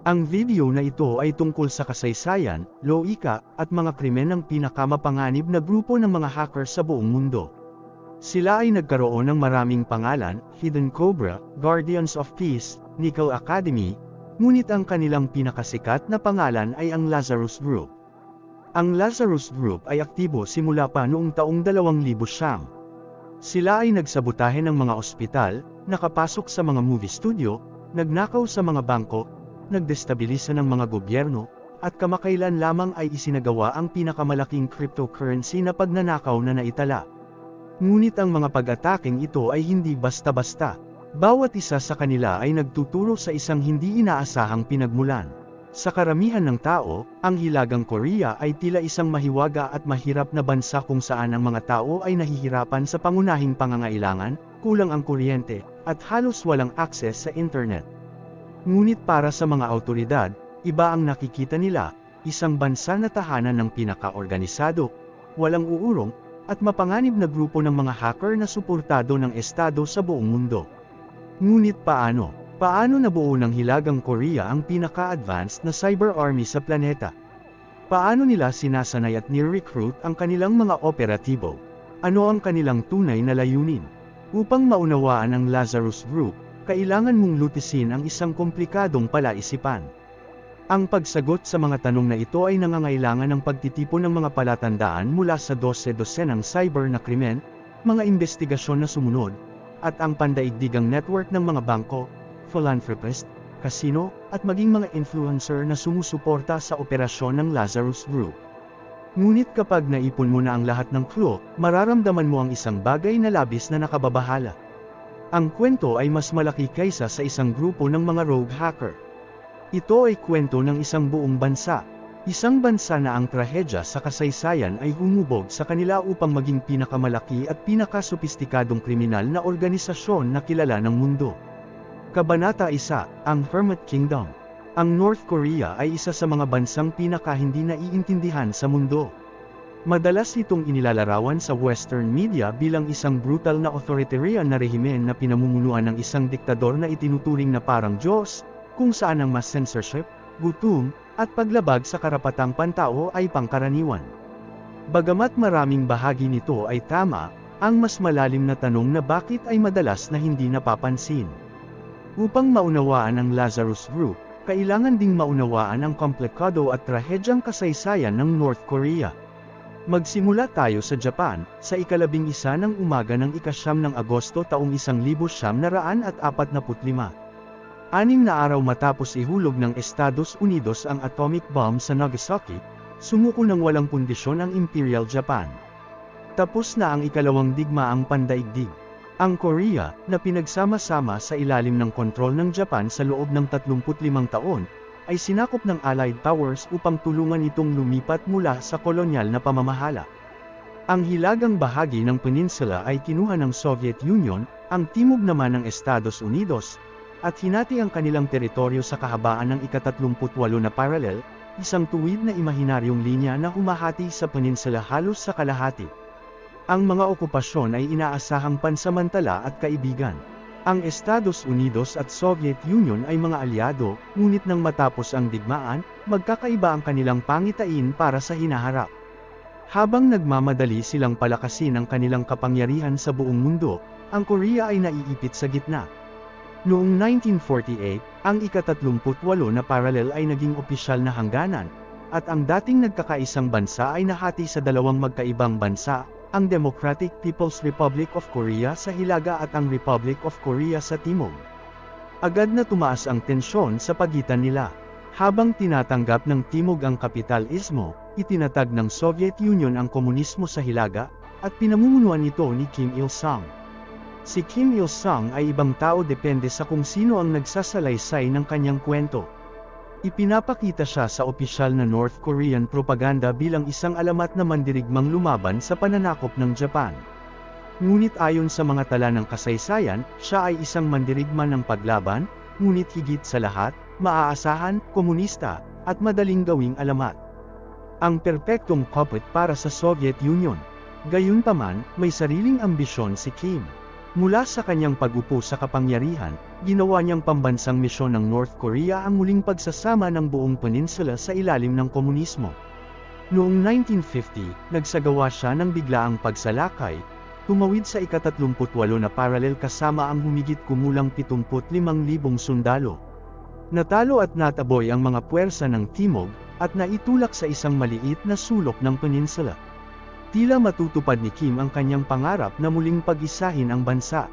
Ang video na ito ay tungkol sa kasaysayan, logika, at mga krimen ng pinakamapanganib na grupo ng mga hacker sa buong mundo. Sila ay nagkaroon ng maraming pangalan, Hidden Cobra, Guardians of Peace, Nickel Academy, ngunit ang kanilang pinakasikat na pangalan ay ang Lazarus Group. Ang Lazarus Group ay aktibo simula pa noong taong 2000. Sila ay nagsabotahe ng mga ospital, nakapasok sa mga movie studio, nagnakaw sa mga bangko, nagdestabilisa ng mga gobyerno, at kamakailan lamang ay isinagawa ang pinakamalaking cryptocurrency na pagnanakaw na naitala. Ngunit ang mga pag-ataking ito ay hindi basta-basta. Bawat isa sa kanila ay nagtuturo sa isang hindi inaasahang pinagmulan. Sa karamihan ng tao, ang Hilagang Korea ay tila isang mahiwaga at mahirap na bansa kung saan ang mga tao ay nahihirapan sa pangunahing pangangailangan, kulang ang kuryente, at halos walang akses sa internet. Ngunit para sa mga awtoridad, iba ang nakikita nila, isang bansa na tahanan ng pinaka-organisado, walang uurong, at mapanganib na grupo ng mga hacker na suportado ng estado sa buong mundo. Ngunit paano? Paano nabuo ng Hilagang Korea ang pinaka-advanced na cyber army sa planeta? Paano nila sinasanay at ni-recruit ang kanilang mga operatibo? Ano ang kanilang tunay na layunin? Upang maunawaan ang Lazarus Group, kailangan mong lutisin ang isang komplikadong palaisipan. Ang pagsagot sa mga tanong na ito ay nangangailangan ng pagtitipon ng mga palatandaan mula sa dose-dosenang cyber na krimen, mga investigasyon na sumunod, at ang pandaigdigang network ng mga bangko, philanthropist, casino, at maging mga influencer na sumusuporta sa operasyon ng Lazarus Group. Ngunit kapag naipon mo na ang lahat ng clue, mararamdaman mo ang isang bagay na labis na nakababahala. Ang kwento ay mas malaki kaysa sa isang grupo ng mga rogue hacker. Ito ay kwento ng isang buong bansa. Isang bansa na ang trahedya sa kasaysayan ay humubog sa kanila upang maging pinakamalaki at pinakasopistikadong kriminal na organisasyon na kilala ng mundo. Kabanata 1, ang Hermit Kingdom. Ang North Korea ay isa sa mga bansang pinaka-hindi naiintindihan sa mundo. Madalas itong inilalarawan sa Western media bilang isang brutal na authoritarian na rehimen na pinamumunuan ng isang diktador na itinuturing na parang Diyos, kung saan ang mas censorship, gutom, at paglabag sa karapatang pantao ay pangkaraniwan. Bagamat maraming bahagi nito ay tama, ang mas malalim na tanong na bakit ay madalas na hindi napapansin. Upang maunawaan ang Lazarus Group, kailangan ding maunawaan ang komplikado at trahedyang kasaysayan ng North Korea. Magsimula tayo sa Japan, sa ika-11 ng umaga ng ika-9 ng Agosto taong 1945. 6 na araw matapos ihulog ng Estados Unidos ang atomic bomb sa Nagasaki, sumuko ng walang pundisyon ang Imperial Japan. Tapos na ang ikalawang digmaang pandaigdig. Ang Korea, na pinagsama-sama sa ilalim ng kontrol ng Japan sa loob ng 35 taon, ay sinakop ng Allied powers upang tulungan itong lumipat mula sa kolonyal na pamamahala. Ang hilagang bahagi ng peninsula ay kinuha ng Soviet Union, ang timog naman ng Estados Unidos, at hinati ang kanilang teritoryo sa kahabaan ng ika-38 na parallel, isang tuwid na imahinaryong linya na humahati sa peninsula halos sa kalahati. Ang mga okupasyon ay inaasahang pansamantala at kaibigan. Ang Estados Unidos at Soviet Union ay mga alyado, ngunit nang matapos ang digmaan, magkakaiba ang kanilang pangitain para sa hinaharap. Habang nagmamadali silang palakasin ang kanilang kapangyarihan sa buong mundo, ang Korea ay naiipit sa gitna. Noong 1948, ang ika-38 na parallel ay naging opisyal na hangganan, at ang dating nagkakaisang bansa ay nahati sa dalawang magkaibang bansa, ang Democratic People's Republic of Korea sa hilaga at ang Republic of Korea sa timog. Agad na tumaas ang tensyon sa pagitan nila. Habang tinatanggap ng timog ang kapitalismo, itinatag ng Soviet Union ang komunismo sa hilaga, at pinamumunuan ito ni Kim Il-sung. Si Kim Il-sung ay ibang tao depende sa kung sino ang nagsasalaysay ng kanyang kwento. Ipinapakita siya sa opisyal na North Korean propaganda bilang isang alamat na mandirigmang lumaban sa pananakop ng Japan. Ngunit ayon sa mga tala ng kasaysayan, siya ay isang mandirigma ng paglaban, ngunit higit sa lahat, maaasahan, komunista, at madaling gawing alamat. Ang perpektong puppet para sa Soviet Union. Gayunpaman, may sariling ambisyon si Kim. Mula sa kanyang pag-upo sa kapangyarihan, ginawa niyang pambansang misyon ng North Korea ang muling pagsasama ng buong peninsula sa ilalim ng komunismo. Noong 1950, nagsagawa siya ng biglaang pagsalakay, tumawid sa ika-38 na paralel kasama ang humigit kumulang 75,000 sundalo. Natalo at nataboy ang mga puwersa ng Timog, at naitulak sa isang maliit na sulok ng peninsula. Tila matutupad ni Kim ang kanyang pangarap na muling pag-isahin ang bansa.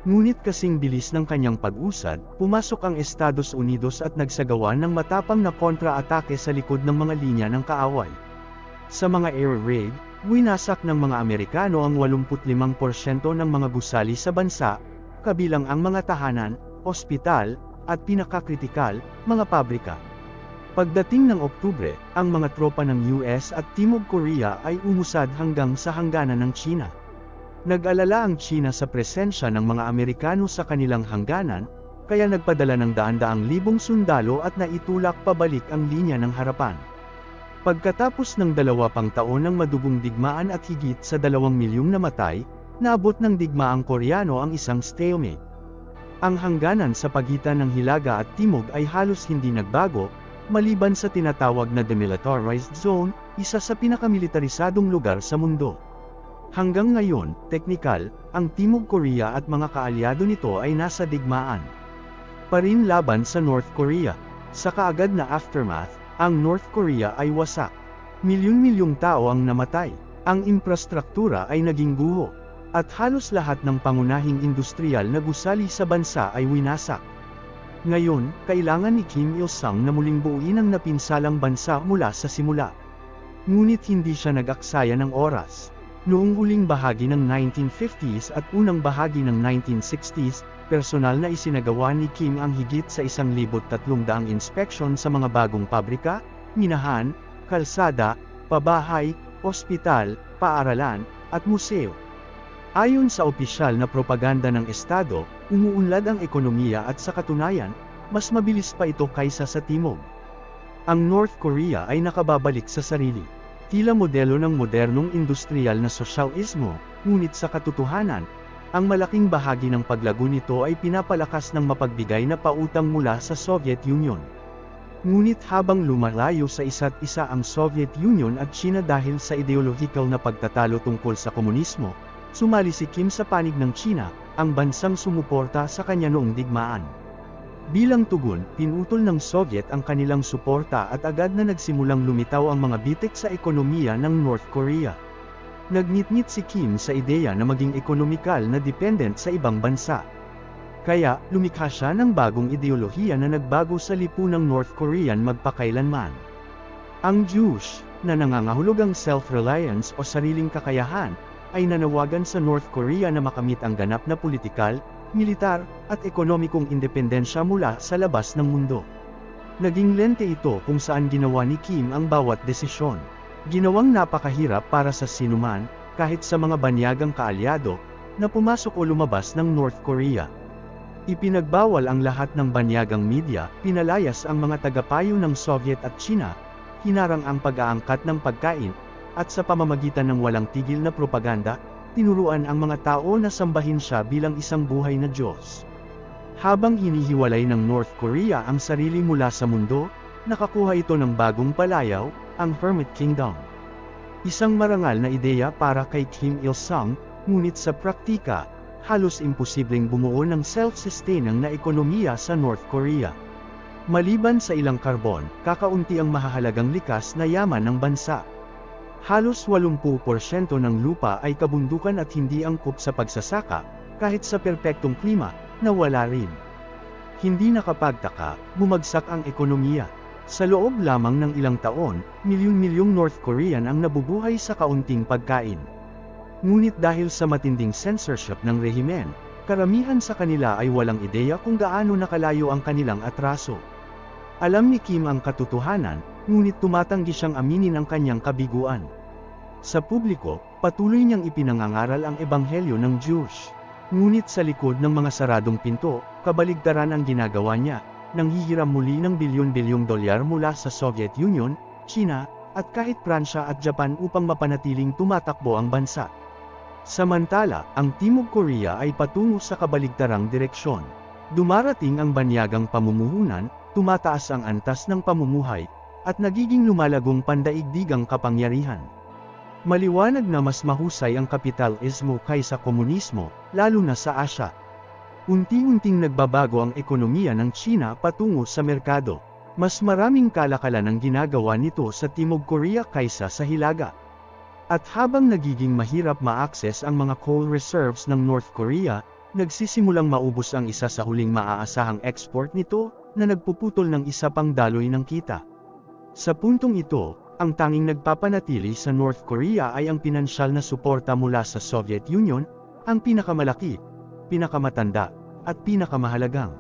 Ngunit kasing bilis ng kanyang pag-usad, pumasok ang Estados Unidos at nagsagawa ng matapang na kontra-atake sa likod ng mga linya ng kaaway. Sa mga air raid, winasak ng mga Amerikano ang 85% ng mga gusali sa bansa, kabilang ang mga tahanan, ospital, at pinakakritikal, mga pabrika. Pagdating ng Oktubre, ang mga tropa ng US at Timog Korea ay umusad hanggang sa hangganan ng China. Nag-alala ang China sa presensya ng mga Amerikano sa kanilang hangganan, kaya nagpadala ng daan-daang libong sundalo at naitulak pabalik ang linya ng harapan. Pagkatapos ng 2 pang taon ng madugong digmaan at higit sa 2 milyong namatay, naabot ng digmaang Koreano ang isang stalemate. Ang hangganan sa pagitan ng Hilaga at Timog ay halos hindi nagbago, maliban sa tinatawag na demilitarized zone, isa sa pinakamilitarisadong lugar sa mundo. Hanggang ngayon, teknikal, ang Timog Korea at mga kaalyado nito ay nasa digmaan pa rin laban sa North Korea. Sa kaagad na aftermath, ang North Korea ay wasak. Milyon-milyong tao ang namatay, ang infrastruktura ay naging guho, at halos lahat ng pangunahing industrial na gusali sa bansa ay winasak. Ngayon, kailangan ni Kim Il-sung na muling buuin ang napinsalang bansa mula sa simula. Ngunit hindi siya nag-aksaya ng oras. Noong huling bahagi ng 1950s at unang bahagi ng 1960s, personal na isinagawa ni Kim ang higit sa 1,300 inspeksyon sa mga bagong pabrika, minahan, kalsada, pabahay, ospital, paaralan, at museo. Ayon sa opisyal na propaganda ng Estado, umuunlad ang ekonomiya at sa katunayan, mas mabilis pa ito kaysa sa Timog. Ang North Korea ay nakababalik sa sarili. Tila modelo ng modernong industrial na sosyalismo, ngunit sa katotohanan, ang malaking bahagi ng paglago nito ay pinapalakas ng mapagbigay na pautang mula sa Soviet Union. Ngunit habang lumalayo sa isa't isa ang Soviet Union at China dahil sa ideolohikal na pagtatalo tungkol sa komunismo, sumali si Kim sa panig ng China, ang bansang sumuporta sa kanya noong digmaan. Bilang tugon, pinutol ng Soviet ang kanilang suporta at agad na nagsimulang lumitaw ang mga bitik sa ekonomiya ng North Korea. Nagnitnit si Kim sa ideya na maging ekonomikal na dependent sa ibang bansa. Kaya, lumikha siya ng bagong ideolohiya na nagbago sa lipunang North Korean magpakailanman. Ang Juche, na nangangahulugang self-reliance o sariling kakayahan, ay nanawagan sa North Korea na makamit ang ganap na politikal, militar, at ekonomikong independensya mula sa labas ng mundo. Naging lente ito kung saan ginawa ni Kim ang bawat desisyon. Ginawang napakahirap para sa sinuman, kahit sa mga banyagang kaalyado, na pumasok o lumabas ng North Korea. Ipinagbawal ang lahat ng banyagang media, pinalayas ang mga tagapayo ng Soviet at China, hinarang ang pag-aangkat ng pagkain, at sa pamamagitan ng walang tigil na propaganda, tinuruan ang mga tao na sambahin siya bilang isang buhay na Diyos. Habang hinihiwalay ng North Korea ang sarili mula sa mundo, nakakuha ito ng bagong palayaw, ang Hermit Kingdom. Isang marangal na ideya para kay Kim Il-sung, ngunit sa praktika, halos imposibleng bumuo ng self-sustaining na ekonomiya sa North Korea. Maliban sa ilang karbon, kakaunti ang mahahalagang likas na yaman ng bansa. Halos 80% ng lupa ay kabundukan at hindi angkop sa pagsasaka, kahit sa perpektong klima, na wala rin. Hindi nakapagtaka, bumagsak ang ekonomiya. Sa loob lamang ng ilang taon, milyon-milyong North Korean ang nabubuhay sa kaunting pagkain. Ngunit dahil sa matinding censorship ng rehimen, karamihan sa kanila ay walang ideya kung gaano nakalayo ang kanilang atraso. Alam ni Kim ang katotohanan, ngunit tumatanggi siyang aminin ang kanyang kabiguan. Sa publiko, patuloy niyang ipinangangaral ang ebanghelyo ng Juche. Ngunit sa likod ng mga saradong pinto, kabaligtaran ang ginagawa niya, nang hihiram muli ng bilyon-bilyong dolyar mula sa Soviet Union, China, at kahit Pransya at Japan upang mapanatiling tumatakbo ang bansa. Samantala, ang Timog Korea ay patungo sa kabaligtarang direksyon. Dumarating ang banyagang pamumuhunan, tumataas ang antas ng pamumuhay, at nagiging lumalagong pandaigdigang kapangyarihan. Maliwanag na mas mahusay ang kapitalismo kaysa komunismo, lalo na sa Asya. Unti-unting nagbabago ang ekonomiya ng China patungo sa merkado. Mas maraming kalakalan ang ginagawa nito sa Timog Korea kaysa sa Hilaga. At habang nagiging mahirap ma-access ang mga coal reserves ng North Korea, nagsisimulang maubos ang isa sa huling maaasahang export nito, na nagpuputol ng isa pang daloy ng kita. Sa puntong ito, ang tanging nagpapanatili sa North Korea ay ang pinansyal na suporta mula sa Soviet Union, ang pinakamalaki, pinakamatanda, at pinakamahalagang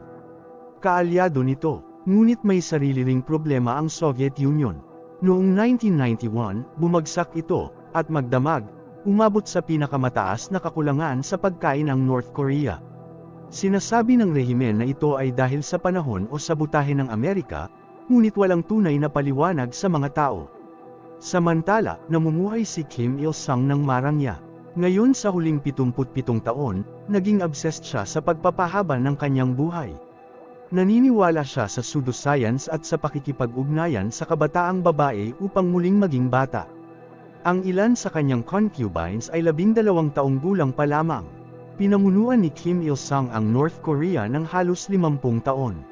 kaalyado nito. Ngunit may sarili ring problema ang Soviet Union. Noong 1991, bumagsak ito, at magdamag, umabot sa pinakamataas na kakulangan sa pagkain ang North Korea. Sinasabi ng rehimen na ito ay dahil sa panahon o sabotahe ng Amerika, ngunit walang tunay na paliwanag sa mga tao. Samantala, namumuhay si Kim Il-sung ng Marangya. Ngayon sa huling 77 taon, naging obsessed siya sa pagpapahaba ng kanyang buhay. Naniniwala siya sa pseudoscience at sa pakikipag-ugnayan sa kabataang babae upang muling maging bata. Ang ilan sa kanyang concubines ay 12 taong gulang pa lamang. Pinamunuan ni Kim Il-sung ang North Korea ng halos 50 taon.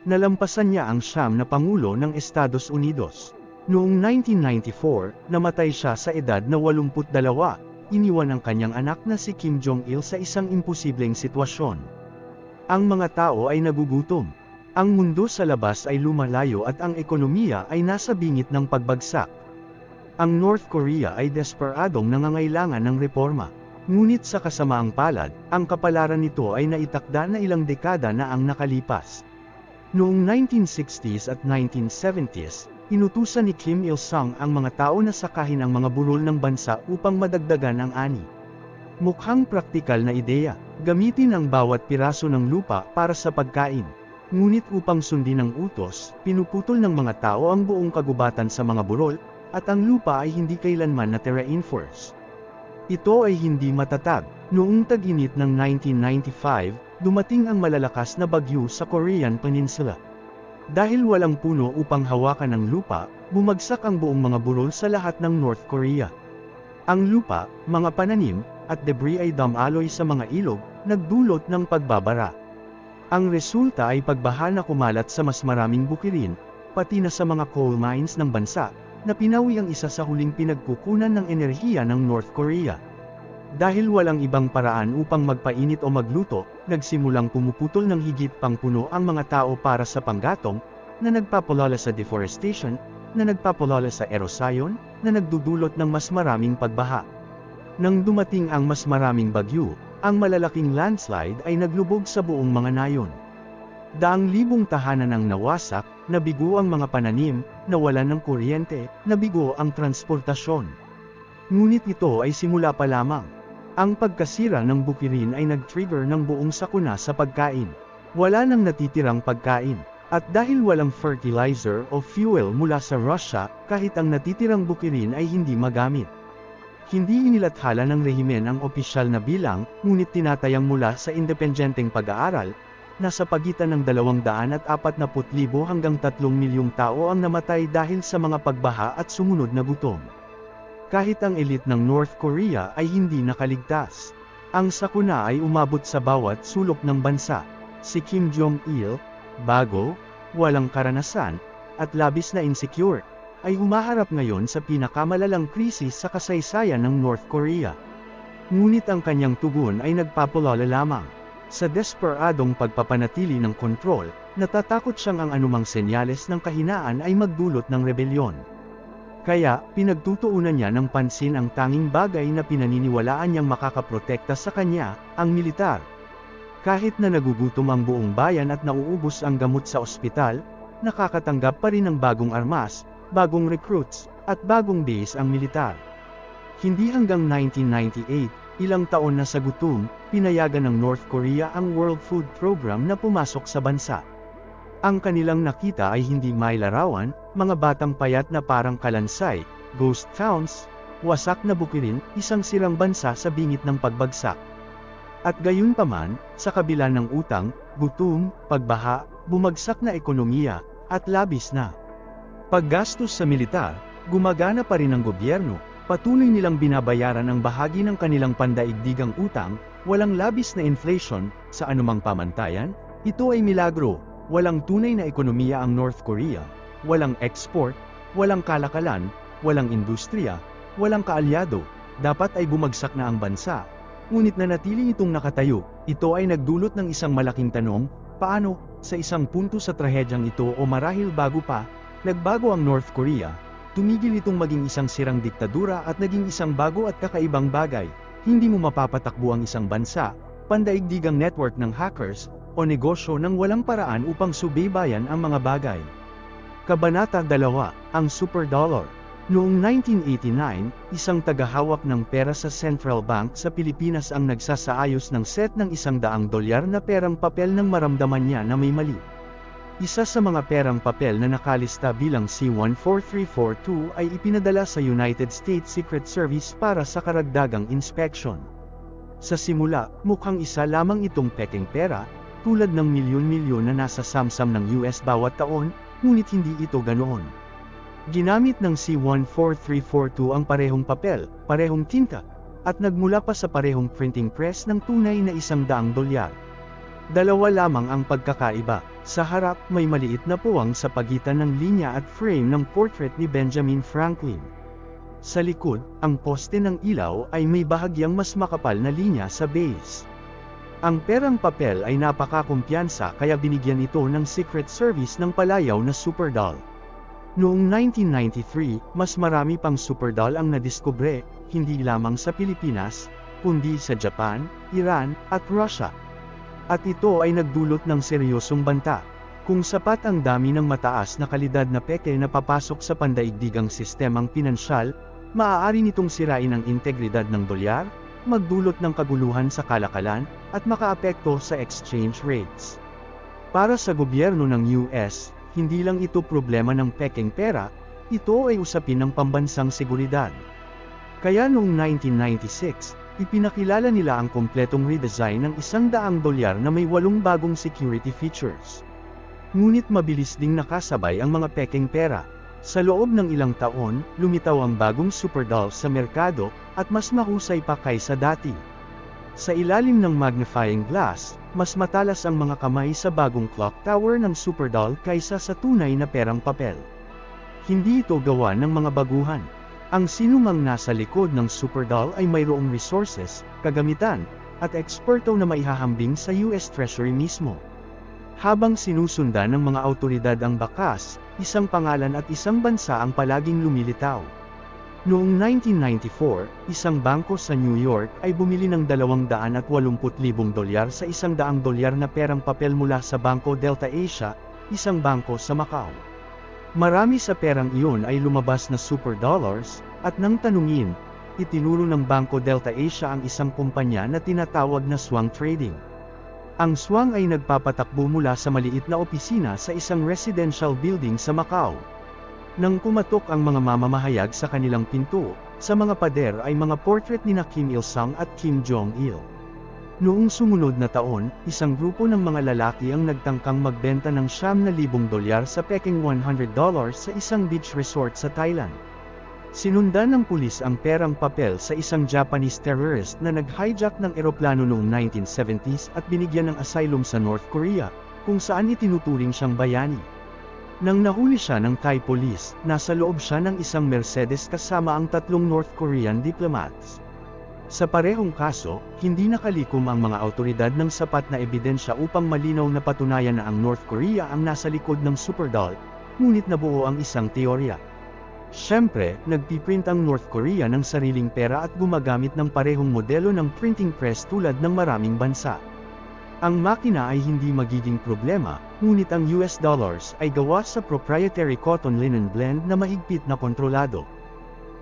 Nalampasan niya ang siyam na pangulo ng Estados Unidos. Noong 1994, namatay siya sa edad na 82, iniwan ang kanyang anak na si Kim Jong-il sa isang imposibleng sitwasyon. Ang mga tao ay nagugutom. Ang mundo sa labas ay lumalayo at ang ekonomiya ay nasa bingit ng pagbagsak. Ang North Korea ay desperadong nangangailangan ng reforma. Ngunit sa kasamaang palad, ang kapalaran nito ay naitakda na ilang dekada na ang nakalipas. Noong 1960s at 1970s, inutusan ni Kim Il-sung ang mga tao na sakahin ang mga burol ng bansa upang madagdagan ang ani. Mukhang praktikal na ideya, gamitin ang bawat piraso ng lupa para sa pagkain. Ngunit upang sundin ang utos, pinuputol ng mga tao ang buong kagubatan sa mga burol, at ang lupa ay hindi kailanman na terrain force. Ito ay hindi matatag. Noong tag-init ng 1995, dumating ang malalakas na bagyo sa Korean Peninsula. Dahil walang puno upang hawakan ang lupa, bumagsak ang buong mga burol sa lahat ng North Korea. Ang lupa, mga pananim, at debris ay damaloy sa mga ilog, nagdulot ng pagbabara. Ang resulta ay pagbaha na kumalat sa mas maraming bukirin, pati na sa mga coal mines ng bansa, na pinawi ang isa sa huling pinagkukunan ng enerhiya ng North Korea. Dahil walang ibang paraan upang magpainit o magluto, nagsimulang pumuputol ng higit pang puno ang mga tao para sa panggatong, na nagpapalala sa deforestation, na nagpapalala sa erosion, na nagdudulot ng mas maraming pagbaha. Nang dumating ang mas maraming bagyo, ang malalaking landslide ay naglubog sa buong mga nayon. Daang libong tahanan ang nawasak, nabigo ang mga pananim, nawalan ng kuryente, nabigo ang transportasyon. Ngunit ito ay simula pa lamang. Ang pagkasira ng bukirin ay nag-trigger ng buong sakuna sa pagkain. Wala nang natitirang pagkain. At dahil walang fertilizer o fuel mula sa Russia, kahit ang natitirang bukirin ay hindi magamit. Hindi inilathala ng rehimen ang opisyal na bilang, ngunit tinatayang mula sa independenteng pag-aaral, na sa pagitan ng 240,000 hanggang 3 milyong tao ang namatay dahil sa mga pagbaha at sumunod na gutom. Kahit ang elite ng North Korea ay hindi nakaligtas. Ang sakuna ay umabot sa bawat sulok ng bansa. Si Kim Jong-il, bago, walang karanasan, at labis na insecure, ay humaharap ngayon sa pinakamalalang krisis sa kasaysayan ng North Korea. Ngunit ang kanyang tugon ay nagpapalala lamang. Sa desperadong pagpapanatili ng kontrol, natatakot siyang ang anumang senyales ng kahinaan ay magdulot ng rebelyon. Kaya, pinagtutuunan niya ng pansin ang tanging bagay na pinaniniwalaan niyang makakaprotekta sa kanya, ang militar. Kahit na nagugutom ang buong bayan at nauubos ang gamot sa ospital, nakakatanggap pa rin ng bagong armas, bagong recruits, at bagong base ang militar. Hindi hanggang 1998, ilang taon na sa gutom, pinayagan ng North Korea ang World Food Program na pumasok sa bansa. Ang kanilang nakita ay hindi may larawan, mga batang payat na parang kalansay, ghost towns, wasak na bukirin, isang sirang bansa sa bingit ng pagbagsak. At gayunpaman, sa kabila ng utang, gutom, pagbaha, bumagsak na ekonomiya, at labis na paggastos sa militar, gumagana pa rin ang gobyerno, patuloy nilang binabayaran ang bahagi ng kanilang pandaigdigang utang, walang labis na inflation, sa anumang pamantayan, ito ay milagro, walang tunay na ekonomiya ang North Korea, walang export, walang kalakalan, walang industriya, walang kaalyado, dapat ay bumagsak na ang bansa. Ngunit nanatili itong nakatayo, ito ay nagdulot ng isang malaking tanong, paano, sa isang punto sa trahedyang ito o marahil bago pa, nagbago ang North Korea, tumigil itong maging isang sirang diktadura at naging isang bago at kakaibang bagay, hindi mo mapapatakbo ang isang bansa, pandaigdigang network ng hackers, o negosyo ng walang paraan upang subaybayan ang mga bagay. Kabanata 2, ang Super Dollar. Noong 1989, isang tagahawak ng pera sa Central Bank sa Pilipinas ang nagsasaayos ng set ng $100 na perang papel nang maramdaman niya na may mali. Isa sa mga perang papel na nakalista bilang C14342 ay ipinadala sa United States Secret Service para sa karagdagang inspeksyon. Sa simula, mukhang isa lamang itong pekeng pera, tulad ng milyon-milyon na nasa samsam ng US bawat taon, ngunit hindi ito ganoon. Ginamit ng C14342 ang parehong papel, parehong tinta, at nagmula pa sa parehong printing press ng tunay na $100. Dalawa lamang ang pagkakaiba, sa harap may maliit na puwang sa pagitan ng linya at frame ng portrait ni Benjamin Franklin. Sa likod, ang poste ng ilaw ay may bahagyang mas makapal na linya sa base. Ang perang papel ay napakakumpiyansa kaya binigyan ito ng Secret Service ng palayaw na Super Doll. Noong 1993, mas marami pang Super Doll ang nadiskubre, hindi lamang sa Pilipinas, kundi sa Japan, Iran, at Russia. At ito ay nagdulot ng seryosong banta. Kung sapat ang dami ng mataas na kalidad na peke na papasok sa pandaigdigang sistemang pinansyal, maaari nitong sirain ang integridad ng dolyar, magdulot ng kaguluhan sa kalakalan, at makaapekto sa exchange rates. Para sa gobyerno ng US, hindi lang ito problema ng pekeng pera, ito ay usapin ng pambansang seguridad. Kaya noong 1996, ipinakilala nila ang kompletong redesign ng $100 na may 8 bagong security features. Ngunit mabilis ding nakasabay ang mga pekeng pera. Sa loob ng ilang taon, lumitaw ang bagong Super Doll sa merkado, at mas mahusay pa kaysa dati. Sa ilalim ng magnifying glass, mas matalas ang mga kamay sa bagong clock tower ng Super Doll kaysa sa tunay na perang papel. Hindi ito gawa ng mga baguhan. Ang sinumang nasa likod ng Super Doll ay mayroong resources, kagamitan, at eksperto na maihahambing sa US Treasury mismo. Habang sinusundan ng mga awtoridad ang bakas, isang pangalan at isang bansa ang palaging lumilitaw. Noong 1994, isang bangko sa New York ay bumili ng $280,000 sa $100 na perang papel mula sa Bangko Delta Asia, isang bangko sa Macau. Marami sa perang iyon ay lumabas na super dollars, at nang tanungin, itinuro ng Bangko Delta Asia ang isang kumpanya na tinatawag na Swang Trading. Ang Swang ay nagpapatakbo mula sa maliit na opisina sa isang residential building sa Macau. Nang kumatok ang mga mamamahayag sa kanilang pinto, sa mga pader ay mga portrait ni Kim Il-sung at Kim Jong-il. Noong sumunod na taon, isang grupo ng mga lalaki ang nagtangkang magbenta ng $9,000 sa pekeng $100 sa isang beach resort sa Thailand. Sinundan ng pulis ang perang papel sa isang Japanese terrorist na nag-hijack ng eroplano noong 1970s at binigyan ng asylum sa North Korea, kung saan itinuturing siyang bayani. Nang nahuli siya ng Thai police, nasa loob siya ng isang Mercedes kasama ang 3 North Korean diplomats. Sa parehong kaso, hindi nakalikom ang mga awtoridad ng sapat na ebidensya upang malinaw na patunayan na ang North Korea ang nasa likod ng Super Doll, ngunit nabuo ang isang teorya. Siyempre, nagpiprint ang North Korea ng sariling pera at gumagamit ng parehong modelo ng printing press tulad ng maraming bansa. Ang makina ay hindi magiging problema, ngunit ang US dollars ay gawa sa proprietary cotton linen blend na mahigpit na kontrolado.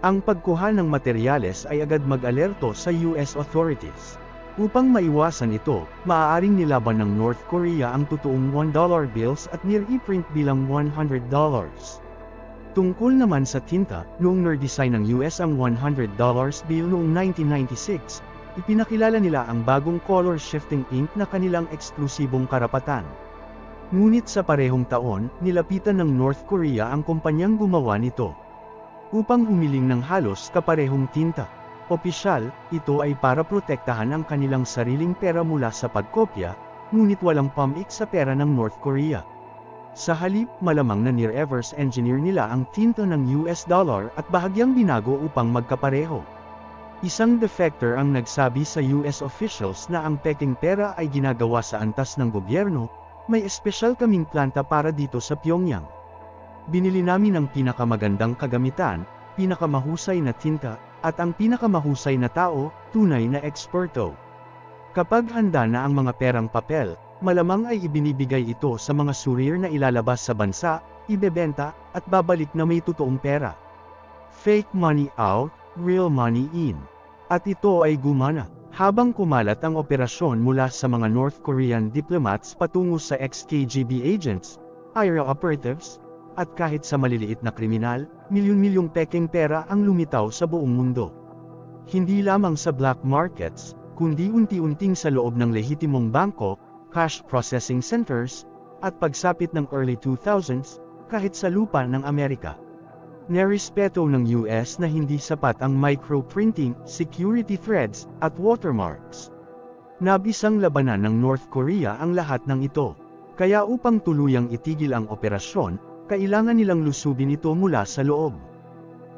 Ang pagkuha ng materyales ay agad mag-alerto sa US authorities. Upang maiwasan ito, maaaring nilaban ng North Korea ang totoong $1 bills at nire-print bilang $100. Tungkol naman sa tinta, noong nirdesign ng US ang $100 bill noong 1996, ipinakilala nila ang bagong color shifting ink na kanilang eksklusibong karapatan. Ngunit sa parehong taon, nilapitan ng North Korea ang kumpanyang gumawa nito upang humiling ng halos kaparehong tinta. Opisyal, ito ay para protektahan ang kanilang sariling pera mula sa pagkopya, ngunit walang pamik sa pera ng North Korea. Sa halip, malamang na near-reverse engineer nila ang tinta ng US dollar at bahagyang binago upang magkapareho. Isang defector ang nagsabi sa US officials na ang peking pera ay ginagawa sa antas ng gobyerno, may espesyal kaming planta para dito sa Pyongyang. Binili namin ang pinakamagandang kagamitan, pinakamahusay na tinta, at ang pinakamahusay na tao, tunay na eksperto. Kapag handa na ang mga perang papel, malamang ay ibinibigay ito sa mga surir na ilalabas sa bansa, ibebenta, at babalik na may totoong pera. Fake money out, real money in. At ito ay gumana. Habang kumalat ang operasyon mula sa mga North Korean diplomats patungo sa ex-KGB agents, IRA operatives, at kahit sa maliliit na kriminal, milyon-milyong peking pera ang lumitaw sa buong mundo. Hindi lamang sa black markets, kundi unti-unting sa loob ng lehitimong bangko, cash processing centers, at pagsapit ng early 2000s, kahit sa lupa ng Amerika. Nerespeto ng US na hindi sapat ang microprinting, security threads, at watermarks. Nabisang labanan ng North Korea ang lahat ng ito. Kaya upang tuluyang itigil ang operasyon, kailangan nilang lusubin ito mula sa loob.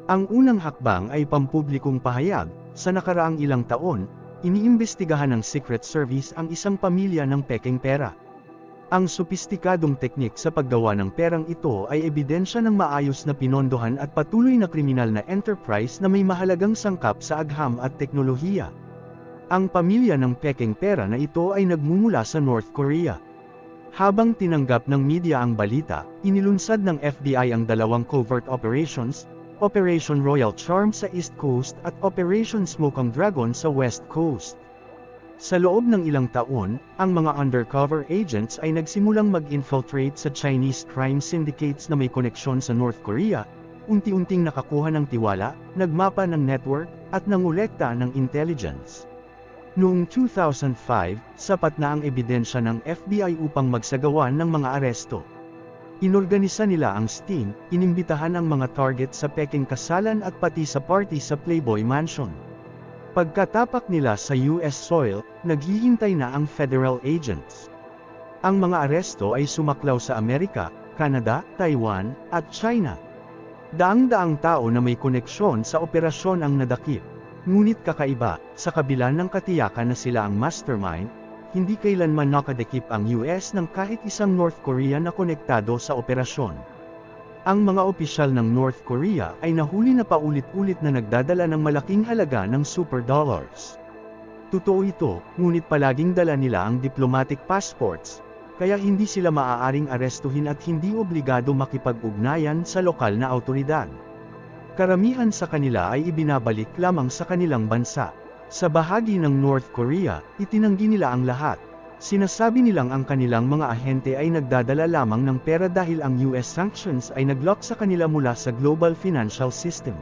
Ang unang hakbang ay pampublikong pahayag. Sa nakaraang ilang taon, iniimbestigahan ng Secret Service ang isang pamilya ng peking pera. Ang sopistikadong teknik sa paggawa ng perang ito ay ebidensya ng maayos na pinondohan at patuloy na kriminal na enterprise na may mahalagang sangkap sa agham at teknolohiya. Ang pamilya ng peking pera na ito ay nagmumula sa North Korea. Habang tinanggap ng media ang balita, inilunsad ng FBI ang dalawang covert operations, Operation Royal Charm sa East Coast at Operation Smoking Dragon sa West Coast. Sa loob ng ilang taon, ang mga undercover agents ay nagsimulang mag-infiltrate sa Chinese crime syndicates na may koneksyon sa North Korea, unti-unting nakakuha ng tiwala, nagmapa ng network, at nangolekta ng intelligence. Noong 2005, sapat na ang ebidensya ng FBI upang magsagawa ng mga aresto. Inorganisa nila ang sting, inimbitahan ang mga target sa peking kasalan at pati sa party sa Playboy Mansion. Pagkatapak nila sa US soil, naghihintay na ang federal agents. Ang mga aresto ay sumaklaw sa Amerika, Canada, Taiwan, at China. Daang-daang tao na may koneksyon sa operasyon ang nadakip. Ngunit kakaiba, sa kabila ng katiyakan na sila ang mastermind, hindi kailanman nakadikip ang US ng kahit isang North Korea na konektado sa operasyon. Ang mga opisyal ng North Korea ay nahuli na paulit-ulit na nagdadala ng malaking halaga ng super dollars. Totoo ito, ngunit palaging dala nila ang diplomatic passports, kaya hindi sila maaaring arestuhin at hindi obligado makipag-ugnayan sa lokal na awtoridad. Karamihan sa kanila ay ibinabalik lamang sa kanilang bansa. Sa bahagi ng North Korea, itinanggi nila ang lahat. Sinasabi nilang ang kanilang mga ahente ay nagdadala lamang ng pera dahil ang US sanctions ay naglock sa kanila mula sa global financial system.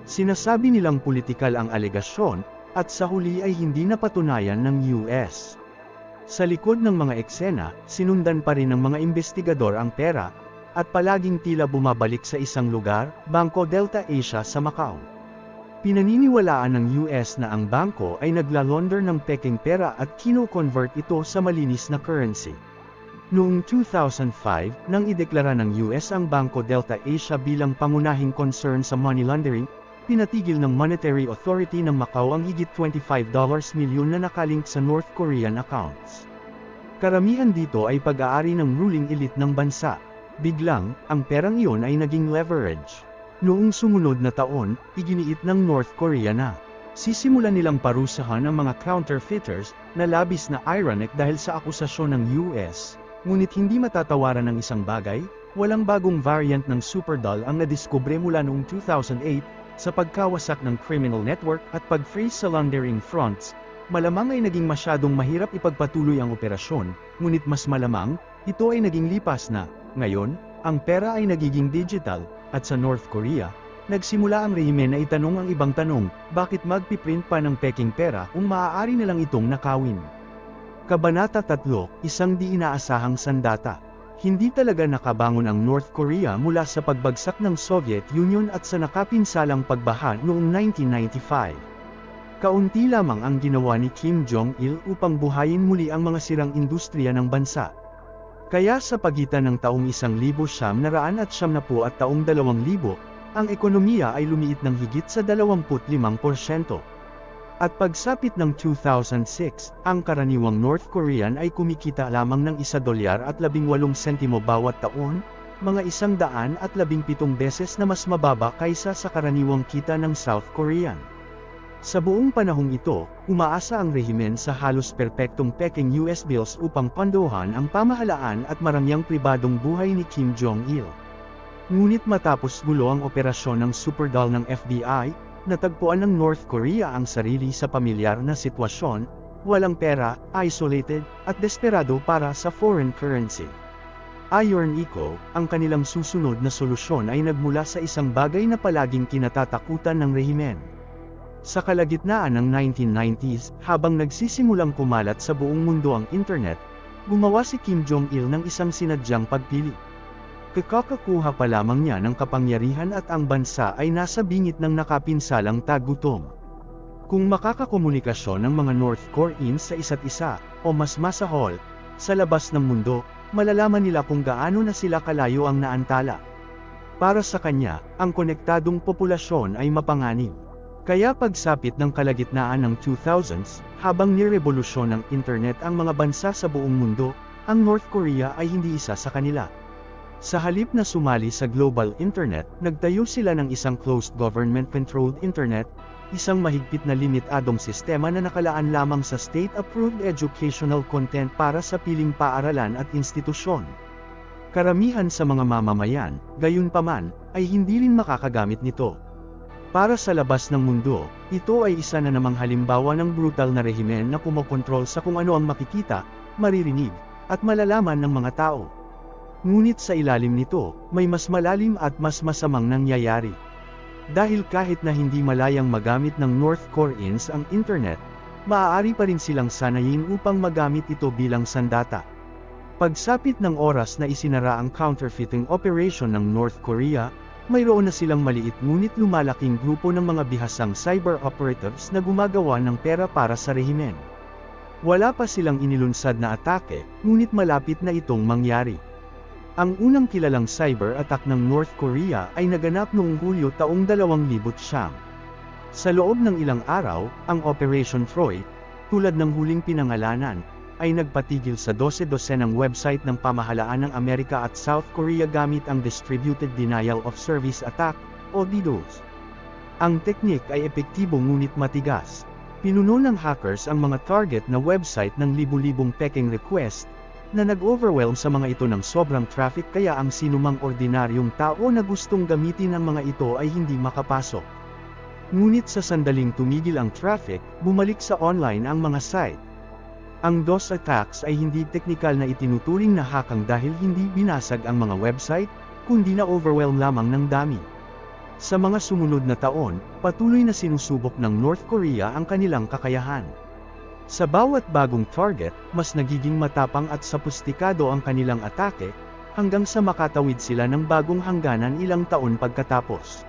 Sinasabi nilang politikal ang alegasyon, at sa huli ay hindi napatunayan ng US. Sa likod ng mga eksena, sinundan pa rin ng mga investigador ang pera, at palaging tila bumabalik sa isang lugar, Bangko Delta Asia sa Macau. Pinaniniwalaan ng US na ang bangko ay naglalaunder ng peking pera at kino-convert ito sa malinis na currency. Noong 2005, nang ideklara ng US ang Bangko Delta Asia bilang pangunahing concern sa money laundering, pinatigil ng Monetary Authority ng Macau ang higit $25 milyon na nakalink sa North Korean accounts. Karamihan dito ay pag-aari ng ruling elite ng bansa. Biglang, ang perang iyon ay naging leverage. Noong sumunod na taon, iginiit ng North Korea na sisimulan nilang parusahan ang mga counterfeiters na labis na ironic dahil sa akusasyon ng US. Ngunit hindi matatawaran ng isang bagay, walang bagong variant ng superdoll ang nadiskubre mula noong 2008 sa pagkawasak ng criminal network at pag-freeze sa laundering fronts. Malamang ay naging masyadong mahirap ipagpatuloy ang operasyon, ngunit mas malamang, ito ay naging lipas na. Ngayon, ang pera ay nagiging digital, At sa North Korea, nagsimula ang rehimen na itanong ang ibang tanong, bakit magpiprint pa ng peking pera kung maaari na lang itong nakawin? Kabanata 3, isang di inaasahang sandata. Hindi talaga nakabangon ang North Korea mula sa pagbagsak ng Soviet Union at sa nakapinsalang pagbaha noong 1995. Kaunti lamang ang ginawa ni Kim Jong-il upang buhayin muli ang mga sirang industriya ng bansa. Kaya sa pagitan ng taong 1990 at taong 2000, ang ekonomiya ay lumiit ng higit sa 25%. At pagsapit ng 2006, ang karaniwang North Korean ay kumikita lamang ng $1.18 bawat taon, mga 117 beses na mas mababa kaysa sa karaniwang kita ng South Korean. Sa buong panahong ito, umaasa ang rehimen sa halos perpektong peking US bills upang pondohan ang pamahalaan at marangyang pribadong buhay ni Kim Jong-il. Ngunit matapos gulo ang operasyon ng super doll ng FBI, natagpuan ng North Korea ang sarili sa pamilyar na sitwasyon, walang pera, isolated, at desperado para sa foreign currency. Ayon Iko, ang kanilang susunod na solusyon ay nagmula sa isang bagay na palaging kinatatakutan ng rehimen. Sa kalagitnaan ng 1990s, habang nagsisimulang kumalat sa buong mundo ang internet, gumawa si Kim Jong-il ng isang sinadyang pagpili. Kakakakuha pa lamang niya ng kapangyarihan at ang bansa ay nasa bingit ng nakapinsalang tagutom. Kung makakakomunikasyon ng mga North Koreans sa isa't isa, o mas masahol, sa labas ng mundo, malalaman nila kung gaano na sila kalayo ang naantala. Para sa kanya, ang konektadong populasyon ay mapanganib. Kaya pagsapit ng kalagitnaan ng 2000s, habang nirevolusyon ng internet ang mga bansa sa buong mundo, ang North Korea ay hindi isa sa kanila. Sa halip na sumali sa global internet, nagtayo sila ng isang closed government-controlled internet, isang mahigpit na limitadong sistema na nakalaan lamang sa state-approved educational content para sa piling paaralan at institusyon. Karamihan sa mga mamamayan, gayunpaman, ay hindi rin makakagamit nito. Para sa labas ng mundo, ito ay isa na namang halimbawa ng brutal na rehimen na kumokontrol sa kung ano ang makikita, maririnig, at malalaman ng mga tao. Ngunit sa ilalim nito, may mas malalim at mas masamang nangyayari. Dahil kahit na hindi malayang magamit ng North Koreans ang internet, maaari pa rin silang sanayin upang magamit ito bilang sandata. Pagsapit ng oras na isinara ang counterfeiting operation ng North Korea, mayroon na silang maliit ngunit lumalaking grupo ng mga bihasang cyber operatives na gumagawa ng pera para sa rehimen. Wala pa silang inilunsad na atake, ngunit malapit na itong mangyari. Ang unang kilalang cyber attack ng North Korea ay naganap noong Hulyo taong 2009. Sa loob ng ilang araw, ang Operation Troy, tulad ng huling pinangalanan, ay nagpatigil sa 12-dosenang website ng pamahalaan ng Amerika at South Korea gamit ang Distributed Denial of Service Attack, o DDoS. Ang teknik ay epektibo ngunit matigas. Pinuno ng hackers ang mga target na website ng libu-libong peking request, na nag-overwhelm sa mga ito ng sobrang traffic kaya ang sinumang ordinaryong tao na gustong gamitin ang mga ito ay hindi makapasok. Ngunit sa sandaling tumigil ang traffic, bumalik sa online ang mga site. Ang DOS attacks ay hindi teknikal na itinuturing na hakang dahil hindi binasag ang mga website, kundi na overwhelm lamang ng dami. Sa mga sumunod na taon, patuloy na sinusubok ng North Korea ang kanilang kakayahan. Sa bawat bagong target, mas nagiging matapang at sophisticado ang kanilang atake, hanggang sa makatawid sila ng bagong hangganan ilang taon pagkatapos.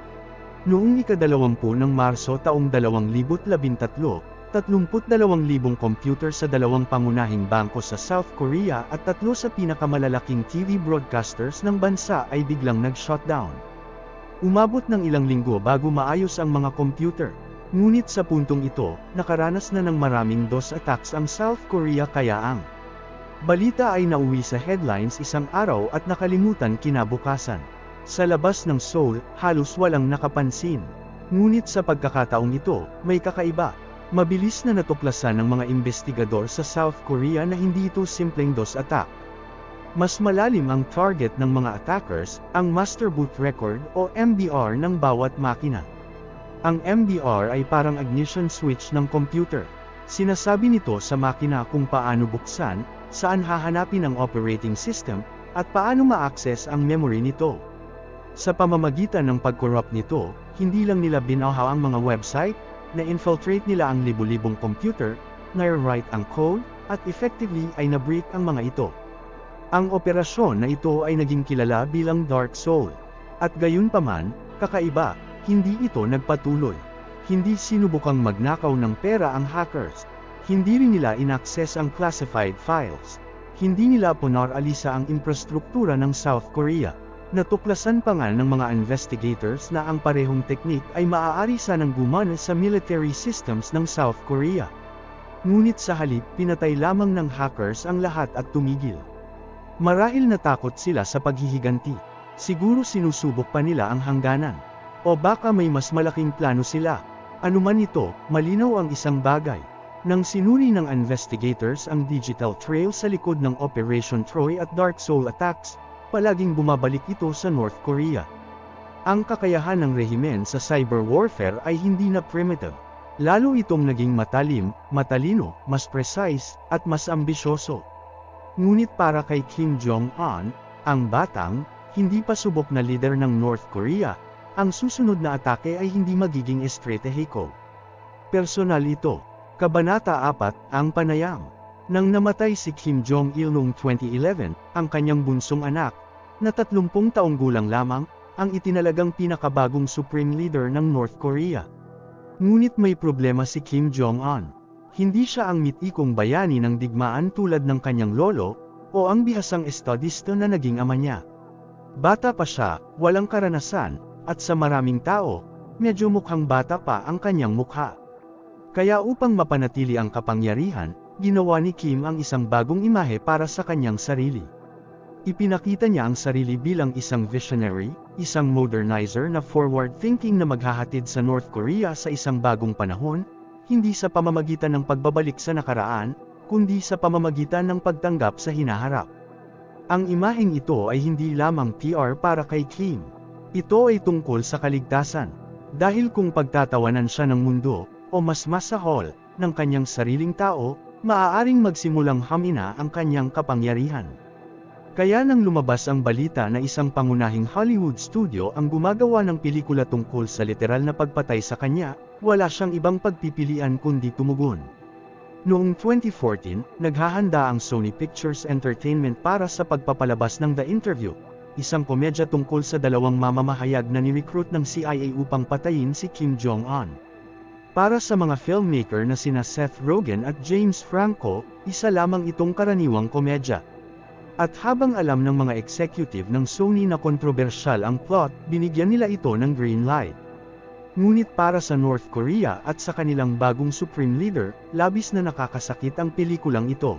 Noong ika-20 ng Marso taong 2013, 32,000 computer sa 2 pangunahing bangko sa South Korea at 3 sa pinakamalalaking TV broadcasters ng bansa ay biglang nag-shutdown. Umabot ng ilang linggo bago maayos ang mga computer. Ngunit sa puntong ito, nakaranas na ng maraming DOS attacks ang South Korea kaya ang balita ay nauwi sa headlines isang araw at nakalimutan kinabukasan. Sa labas ng Seoul, halos walang nakapansin. Ngunit sa pagkakataong ito, may kakaiba. Mabilis na natuklasan ng mga investigador sa South Korea na hindi ito simpleng DOS attack. Mas malalim ang target ng mga attackers, ang Master Boot Record o MBR ng bawat makina. Ang MBR ay parang ignition switch ng computer. Sinasabi nito sa makina kung paano buksan, saan hahanapin ang operating system, at paano ma-access ang memory nito. Sa pamamagitan ng pag-corrupt nito, hindi lang nila binaha ang mga website, na-infiltrate nila ang libu-libong computer, na-rewrite ang code, at effectively ay na-break ang mga ito. Ang operasyon na ito ay naging kilala bilang Dark Soul. At gayunpaman, kakaiba, hindi ito nagpatuloy. Hindi sinubukang magnakaw ng pera ang hackers. Hindi rin nila inaccess ang classified files. Hindi nila punaralisa ang infrastruktura ng South Korea. Natuklasan pa nga ng mga investigators na ang parehong teknik ay maaari sanang gumana sa military systems ng South Korea. Ngunit sa halip pinatay lamang ng hackers ang lahat at tumigil. Marahil natakot sila sa paghihiganti. Siguro sinusubok pa nila ang hangganan. O baka may mas malaking plano sila. Anuman ito, malinaw ang isang bagay. Nang sinuri ng investigators ang digital trail sa likod ng Operation Troy at Dark Soul attacks, palaging bumabalik ito sa North Korea. Ang kakayahan ng rehimen sa cyber warfare ay hindi na primitive. Lalo itong naging matalim, matalino, mas precise, at mas ambisyoso. Ngunit para kay Kim Jong-un, ang batang, hindi pa subok na leader ng North Korea, ang susunod na atake ay hindi magiging estratehiko. Personal ito. Kabanata 4, ang panayam. Nang namatay si Kim Jong-il noong 2011, ang kanyang bunsong anak, na 30 taong gulang lamang, ang itinalagang pinakabagong supreme leader ng North Korea. Ngunit may problema si Kim Jong-un. Hindi siya ang mitikong bayani ng digmaan tulad ng kanyang lolo, o ang bihasang estadista na naging ama niya. Bata pa siya, walang karanasan, at sa maraming tao, medyo mukhang bata pa ang kanyang mukha. Kaya upang mapanatili ang kapangyarihan, ginawa ni Kim ang isang bagong imahe para sa kanyang sarili. Ipinakita niya ang sarili bilang isang visionary, isang modernizer na forward-thinking na maghahatid sa North Korea sa isang bagong panahon, hindi sa pamamagitan ng pagbabalik sa nakaraan, kundi sa pamamagitan ng pagtanggap sa hinaharap. Ang imaheng ito ay hindi lamang PR para kay Kim. Ito ay tungkol sa kaligtasan. Dahil kung pagtatawanan siya ng mundo, o mas masahol, ng kanyang sariling tao, maaaring magsimulang hamina ang kanyang kapangyarihan. Kaya nang lumabas ang balita na isang pangunahing Hollywood studio ang gumagawa ng pelikula tungkol sa literal na pagpatay sa kanya, wala siyang ibang pagpipilian kundi tumugon. Noong 2014, naghahanda ang Sony Pictures Entertainment para sa pagpapalabas ng The Interview, isang komedya tungkol sa dalawang mamamahayag na ni-recruit ng CIA upang patayin si Kim Jong-un. Para sa mga filmmaker na sina Seth Rogen at James Franco, isa lamang itong karaniwang komedya. At habang alam ng mga executive ng Sony na kontrobersyal ang plot, binigyan nila ito ng green light. Ngunit para sa North Korea at sa kanilang bagong supreme leader, labis na nakakasakit ang pelikulang ito.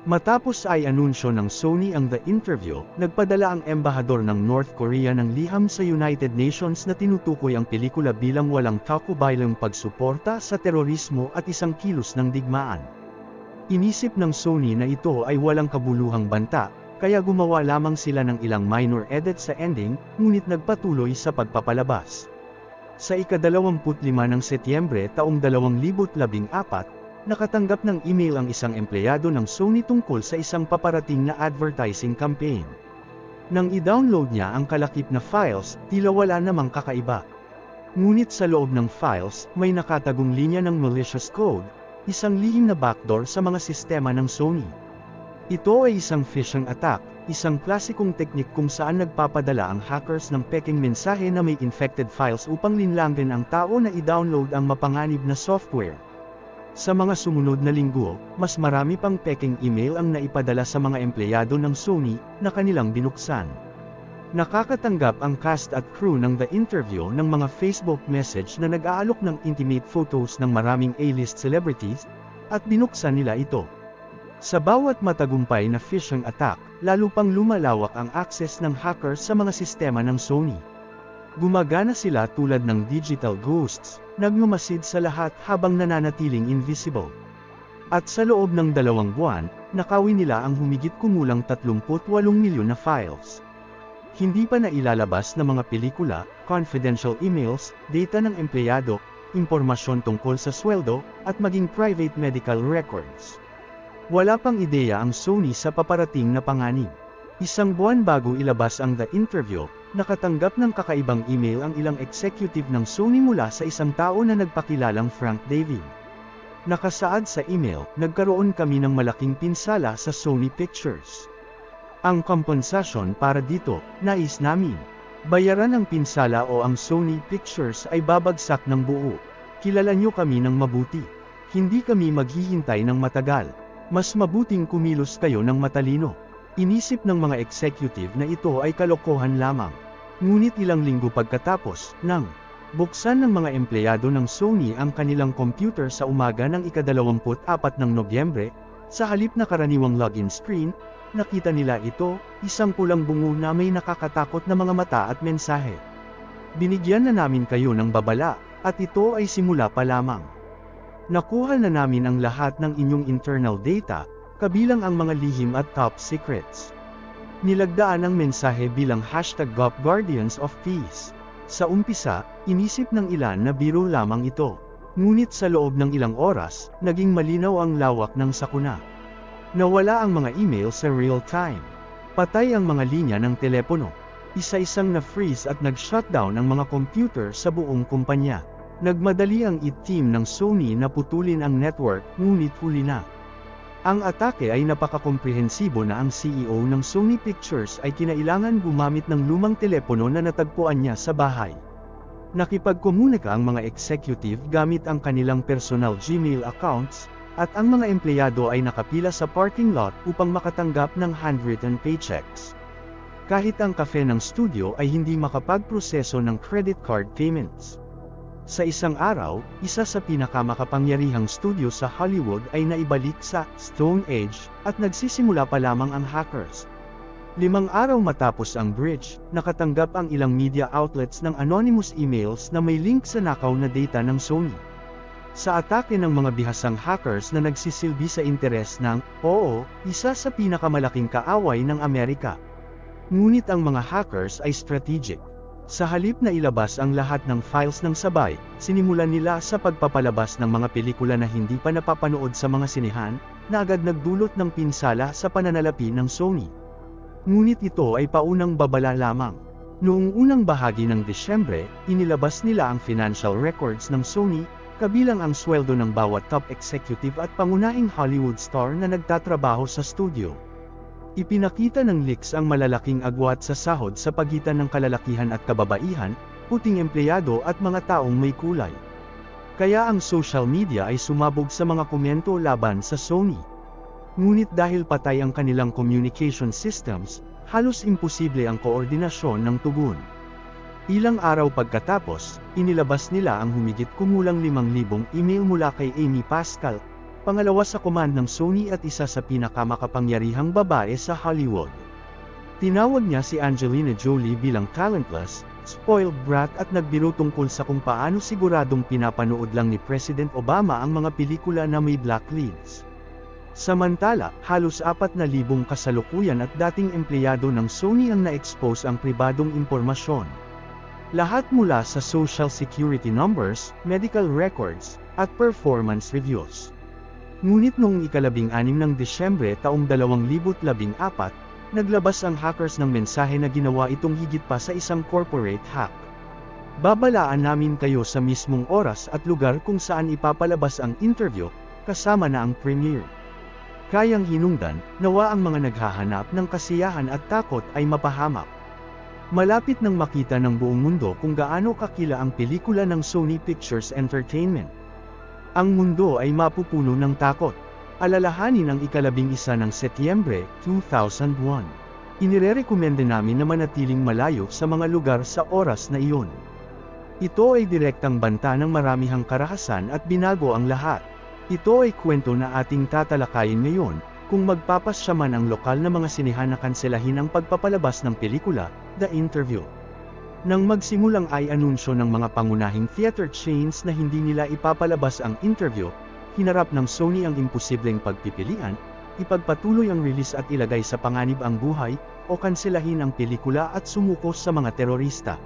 Matapos ay anunsyo ng Sony ang The Interview, nagpadala ang embahador ng North Korea ng liham sa United Nations na tinutukoy ang pelikula bilang walang kakubaylang pagsuporta sa terorismo at isang kilos ng digmaan. Inisip ng Sony na ito ay walang kabuluhang banta, kaya gumawa lamang sila ng ilang minor edits sa ending, ngunit nagpatuloy sa pagpapalabas. Sa ika-25 ng Setyembre taong 2014, nakatanggap ng email ang isang empleyado ng Sony tungkol sa isang paparating na advertising campaign. Nang i-download niya ang kalakip na files, tila wala namang kakaiba. Ngunit sa loob ng files, may nakatagong linya ng malicious code, isang lihim na backdoor sa mga sistema ng Sony. Ito ay isang phishing attack, isang klasikong teknik kung saan nagpapadala ang hackers ng peking mensahe na may infected files upang linlangin ang tao na i-download ang mapanganib na software. Sa mga sumunod na linggo, mas marami pang peking email ang naipadala sa mga empleyado ng Sony na kanilang binuksan. Nakakatanggap ang cast at crew ng The Interview ng mga Facebook message na nag-aalok ng intimate photos ng maraming A-list celebrities, at binuksan nila ito. Sa bawat matagumpay na phishing attack, lalo pang lumalawak ang access ng hackers sa mga sistema ng Sony. Gumagana sila tulad ng digital ghosts, nagmamasid sa lahat habang nananatiling invisible. At sa loob ng 2 buwan, nakawin nila ang humigit kumulang 38 milyon na files. Hindi pa nailalabas na mga pelikula, confidential emails, data ng empleyado, impormasyon tungkol sa sweldo, at maging private medical records. Wala pang ideya ang Sony sa paparating na panganib. Isang buwan bago ilabas ang The Interview, Nakatanggap ng kakaibang email ang ilang executive ng Sony mula sa isang tao na nagpakilalang Frank David. Nakasaad sa email, nagkaroon kami ng malaking pinsala sa Sony Pictures. Ang kompensasyon para dito, nais namin. Bayaran ang pinsala o ang Sony Pictures ay babagsak ng buo. Kilala nyo kami ng mabuti. Hindi kami maghihintay ng matagal. Mas mabuting kumilos kayo ng matalino. Inisip ng mga executive na ito ay kalokohan lamang. Ngunit ilang linggo pagkatapos, nang buksan ng mga empleyado ng Sony ang kanilang computer sa umaga ng ika-24 ng Nobyembre, sa halip na karaniwang login screen, nakita nila ito, isang pulang bungo na may nakakatakot na mga mata at mensahe. Binigyan na namin kayo ng babala, at ito ay simula pa lamang. Nakuha na namin ang lahat ng inyong internal data, kabilang ang mga lihim at top secrets. Nilagdaan ang mensahe bilang #GopGuardians of Peace. Sa umpisa, inisip ng ilan na biro lamang ito. Ngunit sa loob ng ilang oras, naging malinaw ang lawak ng sakuna. Nawala ang mga email sa real time. Patay ang mga linya ng telepono. Isa-isang na-freeze at nag-shutdown ang mga computer sa buong kumpanya. Nagmadali ang IT-team ng Sony na putulin ang network, ngunit huli na. Ang atake ay napakakomprehensibo na ang CEO ng Sony Pictures ay kinailangan gumamit ng lumang telepono na natagpuan niya sa bahay. Nakipagkomunika ang mga executive gamit ang kanilang personal Gmail accounts, at ang mga empleyado ay nakapila sa parking lot upang makatanggap ng handwritten paychecks. Kahit ang kafe ng studio ay hindi makapagproseso ng credit card payments. Sa isang araw, isa sa pinakamakapangyarihang studio sa Hollywood ay naibalik sa Stone Age, at nagsisimula pa lamang ang hackers. 5 araw matapos ang breach, nakatanggap ang ilang media outlets ng anonymous emails na may link sa nakaw na data ng Sony. Sa atake ng mga bihasang hackers na nagsisilbi sa interes ng, isa sa pinakamalaking kaaway ng Amerika. Ngunit ang mga hackers ay strategic. Sa halip na ilabas ang lahat ng files ng sabay, sinimulan nila sa pagpapalabas ng mga pelikula na hindi pa napapanood sa mga sinehan, na agad nagdulot ng pinsala sa pananalapi ng Sony. Ngunit ito ay paunang babala lamang. Noong unang bahagi ng Disyembre, inilabas nila ang financial records ng Sony, kabilang ang sweldo ng bawat top executive at pangunahing Hollywood star na nagtatrabaho sa studio. Ipinakita ng leaks ang malalaking agwat sa sahod sa pagitan ng kalalakihan at kababaihan, puting empleyado at mga taong may kulay. Kaya ang social media ay sumabog sa mga komento laban sa Sony. Ngunit dahil patay ang kanilang communication systems, halos imposible ang koordinasyon ng tugon. Ilang araw pagkatapos, inilabas nila ang humigit kumulang 5,000 email mula kay Amy Pascal, pangalawa sa command ng Sony at isa sa pinakamakapangyarihang babae sa Hollywood. Tinawag niya si Angelina Jolie bilang talentless, spoiled brat at nagbiro tungkol sa kung paano siguradong pinapanood lang ni President Obama ang mga pelikula na may black leads. Samantala, halos 4,000 kasalukuyan at dating empleyado ng Sony ang na-expose ang pribadong impormasyon. Lahat mula sa social security numbers, medical records, at performance reviews. Ngunit noong ika-16 ng Disyembre taong 2014, naglabas ang hackers ng mensahe na ginawa itong higit pa sa isang corporate hack. Babalaan namin kayo sa mismong oras at lugar kung saan ipapalabas ang interview, kasama na ang premiere. Kayang hinungdan, nawa ang mga naghahanap ng kasiyahan at takot ay mapahamak. Malapit nang makita ng buong mundo kung gaano kakila ang pelikula ng Sony Pictures Entertainment. Ang mundo ay mapupuno ng takot. Alalahanin ang ika-11 ng Setyembre, 2001. Inirerekomenda namin na manatiling malayo sa mga lugar sa oras na iyon. Ito ay direktang banta ng maramihang karahasan at binago ang lahat. Ito ay kwento na ating tatalakayin ngayon, kung magpapasya man ang lokal na mga sinehan na kanselahin ang pagpapalabas ng pelikula, The Interview. Nang magsimulang ay anunsyo ng mga pangunahing theater chains na hindi nila ipapalabas ang interview, hinarap ng Sony ang imposibleng pagpipilian, ipagpatuloy ang release at ilagay sa panganib ang buhay, o kanselahin ang pelikula at sumuko sa mga terorista.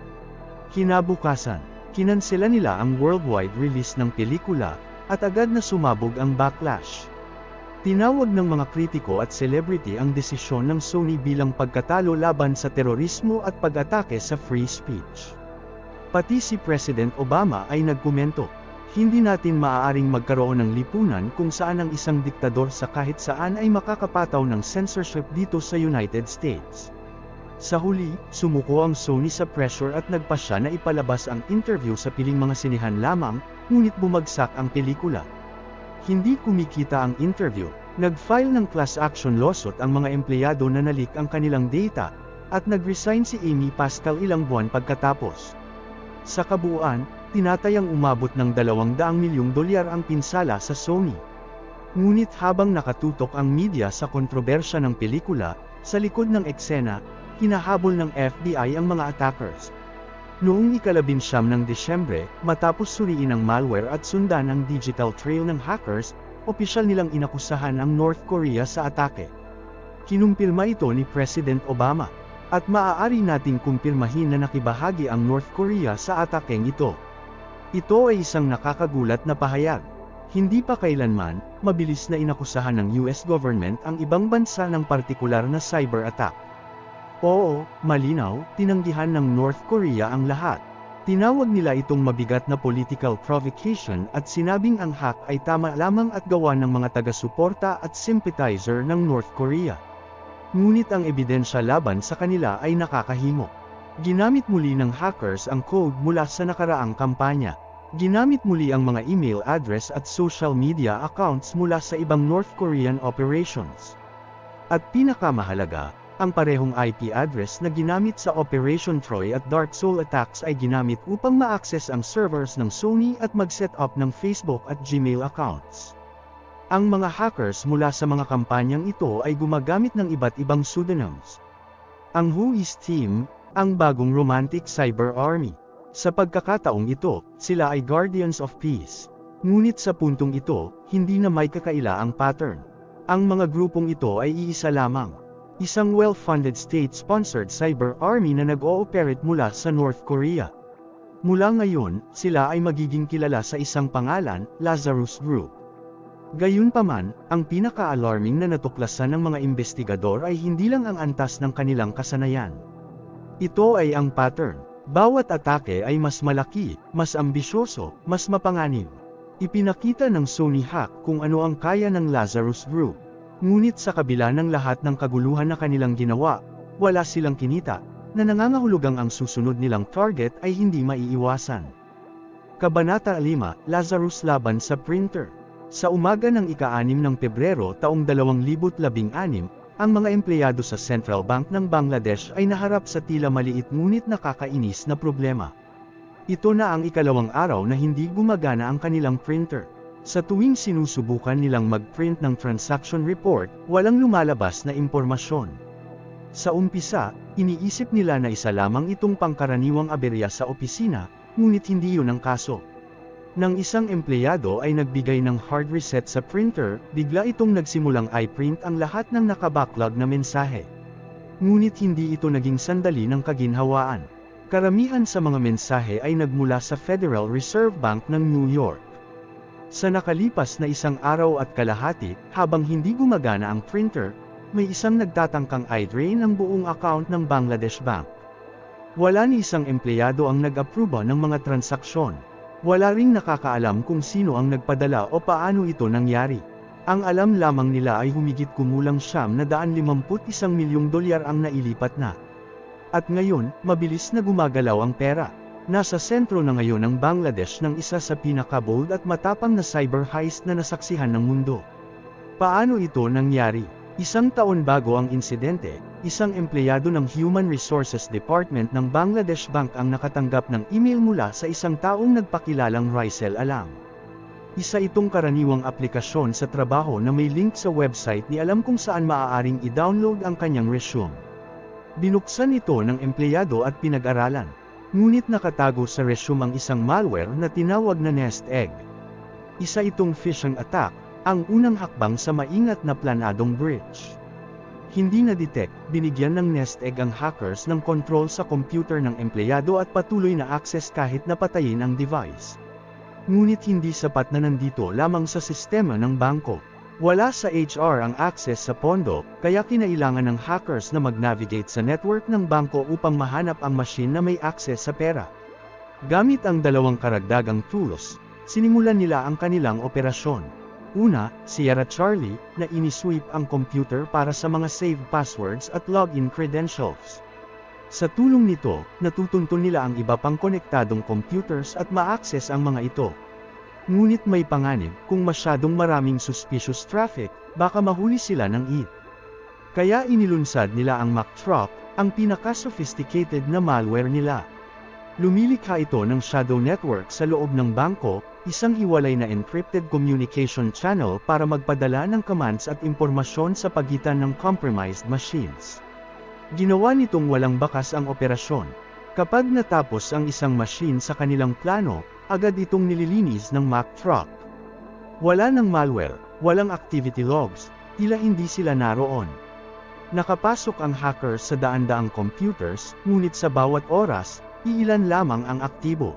Kinabukasan, kinansela nila ang worldwide release ng pelikula, at agad na sumabog ang backlash. Tinawag ng mga kritiko at celebrity ang desisyon ng Sony bilang pagkatalo laban sa terorismo at pag-atake sa free speech. Pati si President Obama ay nagkomento, "Hindi natin maaaring magkaroon ng lipunan kung saan ang isang diktador sa kahit saan ay makakapataw ng censorship dito sa United States." Sa huli, sumuko ang Sony sa pressure at nagpasya na ipalabas ang interview sa piling mga sinihan lamang, ngunit bumagsak ang pelikula. Hindi kumikita ang interview. Nag-file ng class action lawsuit ang mga empleyado na nalik ang kanilang data, at nag-resign si Amy Pascal ilang buwan pagkatapos. Sa kabuuan, tinatayang umabot ng $200 milyong ang pinsala sa Sony. Ngunit habang nakatutok ang media sa kontrobersya ng pelikula, sa likod ng eksena, hinahabol ng FBI ang mga attackers. Noong ika-19 ng Disyembre, matapos suriin ang malware at sundan ang digital trail ng hackers, opisyal nilang inakusahan ang North Korea sa atake. Kinumpirma ito ni President Obama, at maaari nating kumpirmahin na nakibahagi ang North Korea sa atakeng ito. Ito ay isang nakakagulat na pahayag. Hindi pa kailanman, mabilis na inakusahan ng US government ang ibang bansa ng partikular na cyber attack. Oo, malinaw, tinanggihan ng North Korea ang lahat. Tinawag nila itong mabigat na political provocation at sinabing ang hack ay tama lamang at gawa ng mga taga-suporta at sympathizer ng North Korea. Ngunit ang ebidensya laban sa kanila ay nakakahimo. Ginamit muli ng hackers ang code mula sa nakaraang kampanya. Ginamit muli ang mga email address at social media accounts mula sa ibang North Korean operations. At pinakamahalaga, ang parehong IP address na ginamit sa Operation Troy at Dark Soul attacks ay ginamit upang ma-access ang servers ng Sony at mag-set up ng Facebook at Gmail accounts. Ang mga hackers mula sa mga kampanyang ito ay gumagamit ng iba't ibang pseudonyms. Ang Whois Team, ang bagong romantic cyber army. Sa pagkakataong ito, sila ay Guardians of Peace. Ngunit sa puntong ito, hindi na may kakaila ang pattern. Ang mga grupong ito ay iisa lamang. Isang well-funded state-sponsored cyber army na nag-ooperate mula sa North Korea. Mula ngayon, sila ay magiging kilala sa isang pangalan, Lazarus Group. Gayunpaman, ang pinaka-alarming na natuklasan ng mga investigador ay hindi lang ang antas ng kanilang kasanayan. Ito ay ang pattern. Bawat atake ay mas malaki, mas ambisyoso, mas mapanganib. Ipinakita ng Sony hack kung ano ang kaya ng Lazarus Group. Ngunit sa kabila ng lahat ng kaguluhan na kanilang ginawa, wala silang kinita, na nangangahulugang ang susunod nilang target ay hindi maiiwasan. Kabanata 5, Lazarus laban sa printer. Sa umaga ng ika-6 ng Pebrero taong 2016, ang mga empleyado sa Central Bank ng Bangladesh ay naharap sa tila maliit ngunit nakakainis na problema. Ito na ang ikalawang araw na hindi gumagana ang kanilang printer. Sa tuwing sinusubukan nilang mag-print ng transaction report, walang lumalabas na impormasyon. Sa umpisa, iniisip nila na isa lamang itong pangkaraniwang aberya sa opisina, ngunit hindi yun ang kaso. Nang isang empleyado ay nagbigay ng hard reset sa printer, bigla itong nagsimulang i-print ang lahat ng nakabacklog na mensahe. Ngunit hindi ito naging sandali ng kaginhawaan. Karamihan sa mga mensahe ay nagmula sa Federal Reserve Bank ng New York. Sa nakalipas na isang araw at kalahati, habang hindi gumagana ang printer, may isang nagtatangkang i-drain ang buong account ng Bangladesh Bank. Wala ni isang empleyado ang nag-aproba ng mga transaksyon. Wala ring nakakaalam kung sino ang nagpadala o paano ito nangyari. Ang alam lamang nila ay humigit kumulang $751 milyong ang nailipat na. At ngayon, mabilis na gumagalaw ang pera. Nasa sentro na ngayon ng Bangladesh ng isa sa pinaka-bold at matapang na cyber heist na nasaksihan ng mundo. Paano ito nangyari? Isang taon bago ang insidente, isang empleyado ng Human Resources Department ng Bangladesh Bank ang nakatanggap ng email mula sa isang taong nagpakilalang Rizal Alam. Isa itong karaniwang aplikasyon sa trabaho na may link sa website ni Alam kung saan maaaring i-download ang kanyang resume. Binuksan ito ng empleyado at pinag-aralan. Ngunit nakatago sa resume ang isang malware na tinawag na nest egg. Isa itong phishing attack, ang unang hakbang sa maingat na planadong breach. Hindi na-detect, binigyan ng nest egg ang hackers ng control sa computer ng empleyado at patuloy na access kahit napatayin ang device. Ngunit hindi sapat na nandito lamang sa sistema ng bangko. Wala sa HR ang access sa pondo, kaya kinailangan ng hackers na mag-navigate sa network ng bangko upang mahanap ang machine na may access sa pera. Gamit ang dalawang karagdagang tools, sinimulan nila ang kanilang operasyon. Una, Sierra Charlie, na inisweep ang computer para sa mga saved passwords at login credentials. Sa tulong nito, natutunton nila ang iba pang konektadong computers at ma-access ang mga ito. Ngunit may panganib, kung masyadong maraming suspicious traffic, baka mahuli sila ng IT. Kaya inilunsad nila ang MacTruck, ang pinaka-sophisticated na malware nila. Lumilikha ito ng shadow network sa loob ng bangko, isang hiwalay na encrypted communication channel para magpadala ng commands at impormasyon sa pagitan ng compromised machines. Ginawa nitong walang bakas ang operasyon. Kapag natapos ang isang machine sa kanilang plano, agad itong nililinis ng MacTruck. Wala ng malware, walang activity logs, tila hindi sila naroon. Nakapasok ang hackers sa daan-daang computers, ngunit sa bawat oras, iilan lamang ang aktibo.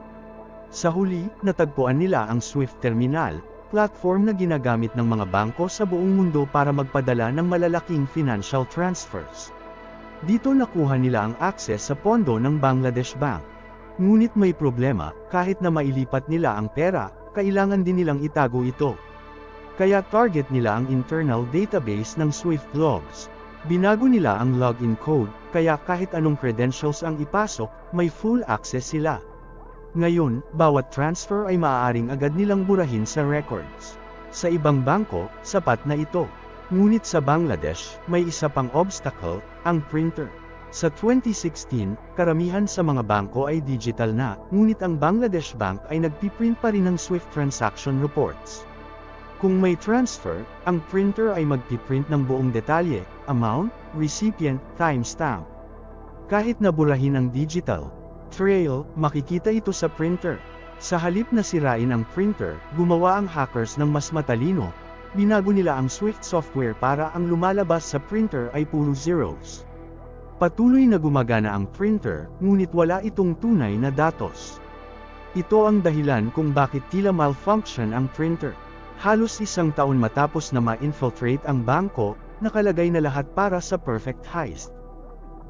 Sa huli, natagpuan nila ang Swift Terminal, platform na ginagamit ng mga bangko sa buong mundo para magpadala ng malalaking financial transfers. Dito nakuha nila ang access sa pondo ng Bangladesh Bank. Ngunit may problema, kahit na mailipat nila ang pera, kailangan din nilang itago ito. Kaya target nila ang internal database ng Swift logs. Binago nila ang login code, kaya kahit anong credentials ang ipasok, may full access sila. Ngayon, bawat transfer ay maaaring agad nilang burahin sa records. Sa ibang bangko, sapat na ito. Ngunit sa Bangladesh, may isa pang obstacle, ang printer. Sa 2016, karamihan sa mga bangko ay digital na, ngunit ang Bangladesh Bank ay nagpiprint pa rin ng Swift transaction reports. Kung may transfer, ang printer ay magpiprint ng buong detalye, amount, recipient, timestamp. Kahit naburahin ang digital trail, makikita ito sa printer. Sa halip na sirain ang printer, gumawa ang hackers ng mas matalino. Binago nila ang Swift software para ang lumalabas sa printer ay puro zeros. Patuloy na gumagana ang printer, ngunit wala itong tunay na datos. Ito ang dahilan kung bakit tila malfunction ang printer. Halos isang taon matapos na ma-infiltrate ang bangko, nakalagay na lahat para sa perfect heist.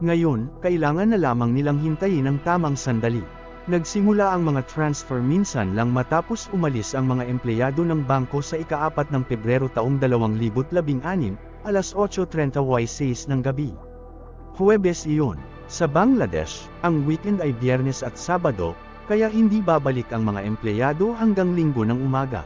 Ngayon, kailangan na lamang nilang hintayin ang tamang sandali. Nagsimula ang mga transfer minsan lang matapos umalis ang mga empleyado ng bangko sa ika-4 ng Pebrero taong 2016, alas 8:30 Y6 ng gabi. Huwebes iyon. Sa Bangladesh, ang weekend ay Biyernes at Sabado, kaya hindi babalik ang mga empleyado hanggang Linggo ng umaga.